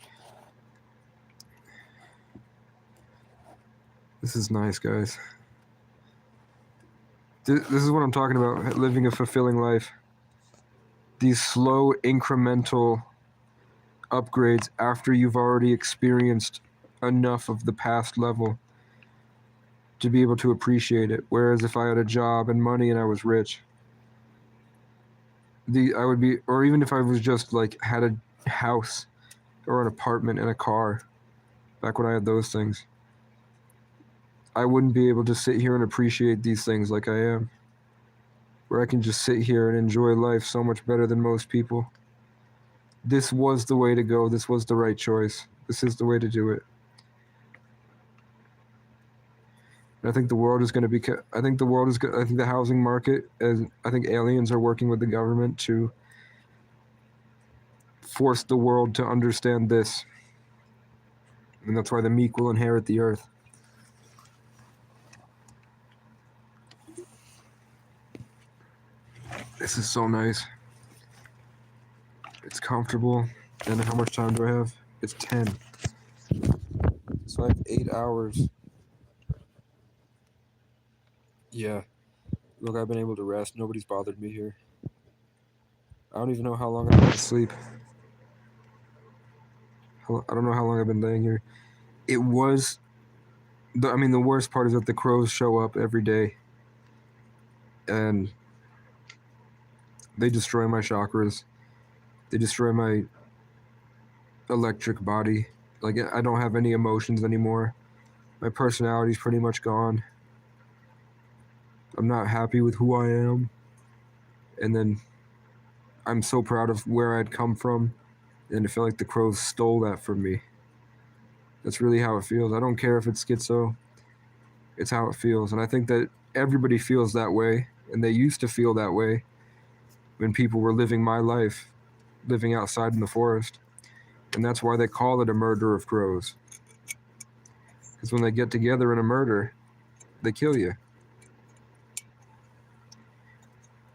This is nice, guys. This is what I'm talking about, living a fulfilling life. These slow, incremental upgrades after you've already experienced enough of the past level to be able to appreciate it. Whereas if I had a job and money and I was rich, I would be, or even if I was just like had a house or an apartment and a car, back when I had those things, I wouldn't be able to sit here and appreciate these things like I am. Where I can just sit here and enjoy life so much better than most people. This was the way to go. This was the right choice. This is the way to do it. And I think the world is going to be, I think the housing market, I think aliens are working with the government to force the world to understand this. And that's why the meek will inherit the earth. This is so nice. It's comfortable. And how much time do I have? It's 10. So I have 8 hours. Yeah. Look, I've been able to rest. Nobody's bothered me here. I don't even know how long I've been asleep. I don't know how long I've been laying here. It was... the worst part is that the crows show up every day. And they destroy my chakras. They destroy my electric body. Like, I don't have any emotions anymore. My personality's pretty much gone. I'm not happy with who I am. And then I'm so proud of where I'd come from, and I feel like the crows stole that from me. That's really how it feels. I don't care if it's schizo. It's how it feels. And I think that everybody feels that way, and they used to feel that way when people were living my life, living outside in the forest. And that's why they call it a murder of crows. Because when they get together in a murder, they kill you.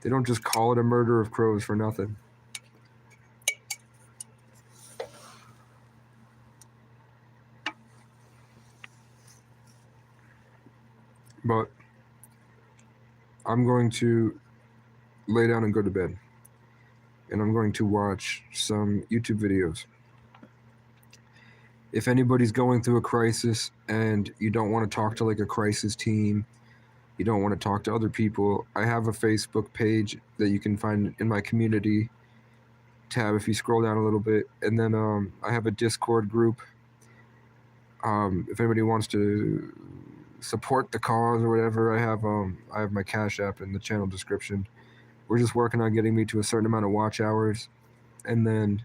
They don't just call it a murder of crows for nothing. But I'm going to lay down and go to bed. And I'm going to watch some YouTube videos. If anybody's going through a crisis and you don't want to talk to like a crisis team, you don't want to talk to other people, I have a Facebook page that you can find in my community tab if you scroll down a little bit. And then I have a Discord group. If anybody wants to support the cause or whatever, I have my Cash App in the channel description. We're just working on getting me to a certain amount of watch hours, and then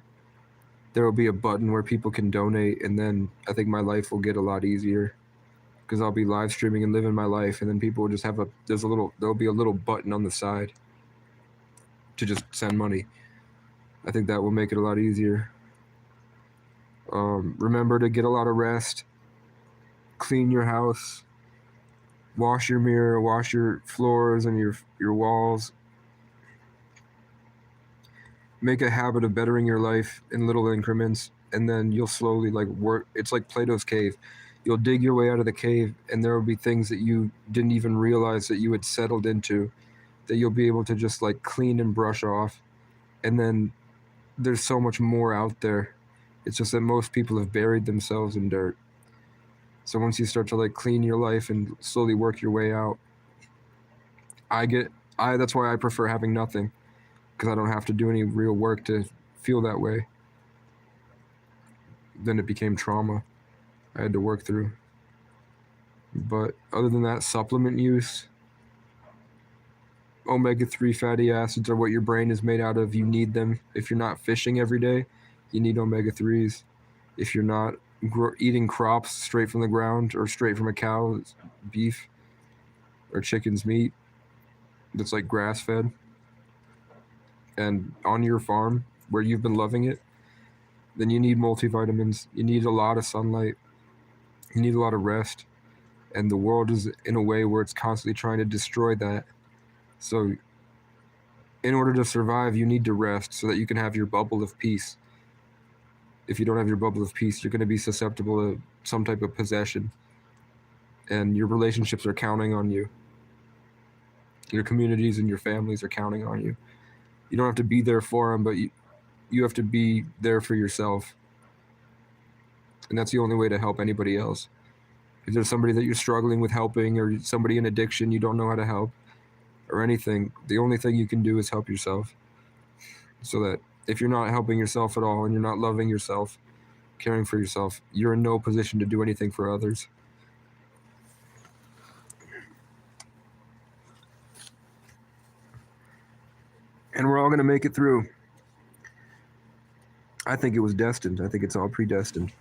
there will be a button where people can donate, and then I think my life will get a lot easier because I'll be live streaming and living my life, and then people will just have there'll be a little button on the side to just send money. I think that will make it a lot easier. Remember to get a lot of rest, clean your house, wash your mirror, wash your floors and your walls. Make a habit of bettering your life in little increments, and then you'll slowly work. It's like Plato's cave. You'll dig your way out of the cave, and there will be things that you didn't even realize that you had settled into that you'll be able to just clean and brush off. And then there's so much more out there. It's just that most people have buried themselves in dirt. So once you start to clean your life and slowly work your way out, that's why I prefer having nothing, because I don't have to do any real work to feel that way. Then it became trauma I had to work through. But other than that, supplement use, omega-3 fatty acids are what your brain is made out of. You need them. If you're not fishing every day, you need omega-3s. If you're not eating crops straight from the ground or straight from a cow's beef or chicken's meat that's grass-fed and on your farm where you've been loving it, then you need multivitamins. You need a lot of sunlight. You need a lot of rest. And the world is in a way where it's constantly trying to destroy that. So in order to survive, you need to rest so that you can have your bubble of peace. If you don't have your bubble of peace, you're going to be susceptible to some type of possession. And your relationships are counting on you. Your communities and your families are counting on you. You don't have to be there for them, but you have to be there for yourself. And that's the only way to help anybody else. If there's somebody that you're struggling with helping, or somebody in addiction you don't know how to help, or anything, the only thing you can do is help yourself. So that if you're not helping yourself at all and you're not loving yourself, caring for yourself, you're in no position to do anything for others. And we're all going to make it through. I think it was destined. I think it's all predestined.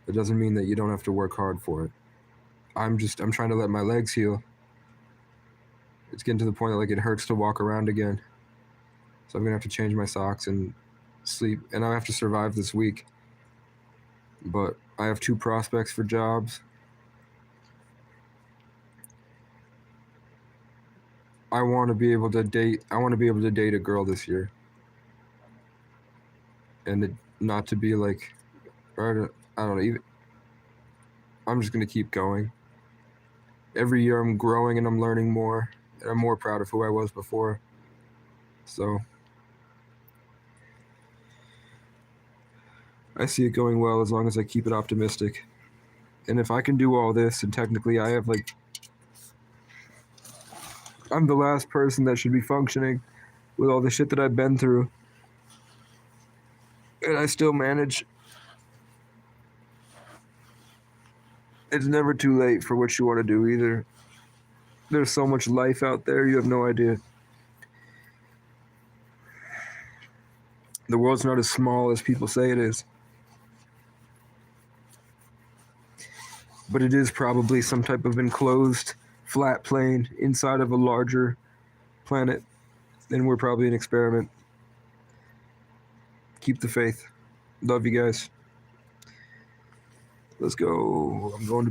It doesn't mean that you don't have to work hard for it. I'm trying to let my legs heal. It's getting to the point that it hurts to walk around again. So I'm going to have to change my socks and sleep. And I have to survive this week. But I have 2 prospects for jobs. I want to be able to date a girl this year. And not to be I don't know, even, I'm just going to keep going. Every year I'm growing and I'm learning more. And I'm more proud of who I was before. So I see it going well as long as I keep it optimistic. And if I can do all this, and technically I have I'm the last person that should be functioning with all the shit that I've been through. And I still manage. It's never too late for what you want to do either. There's so much life out there, you have no idea. The world's not as small as people say it is. But it is probably some type of enclosed flat plane inside of a larger planet. And we're probably an experiment. Keep the faith. Love you guys. Let's go. I'm going to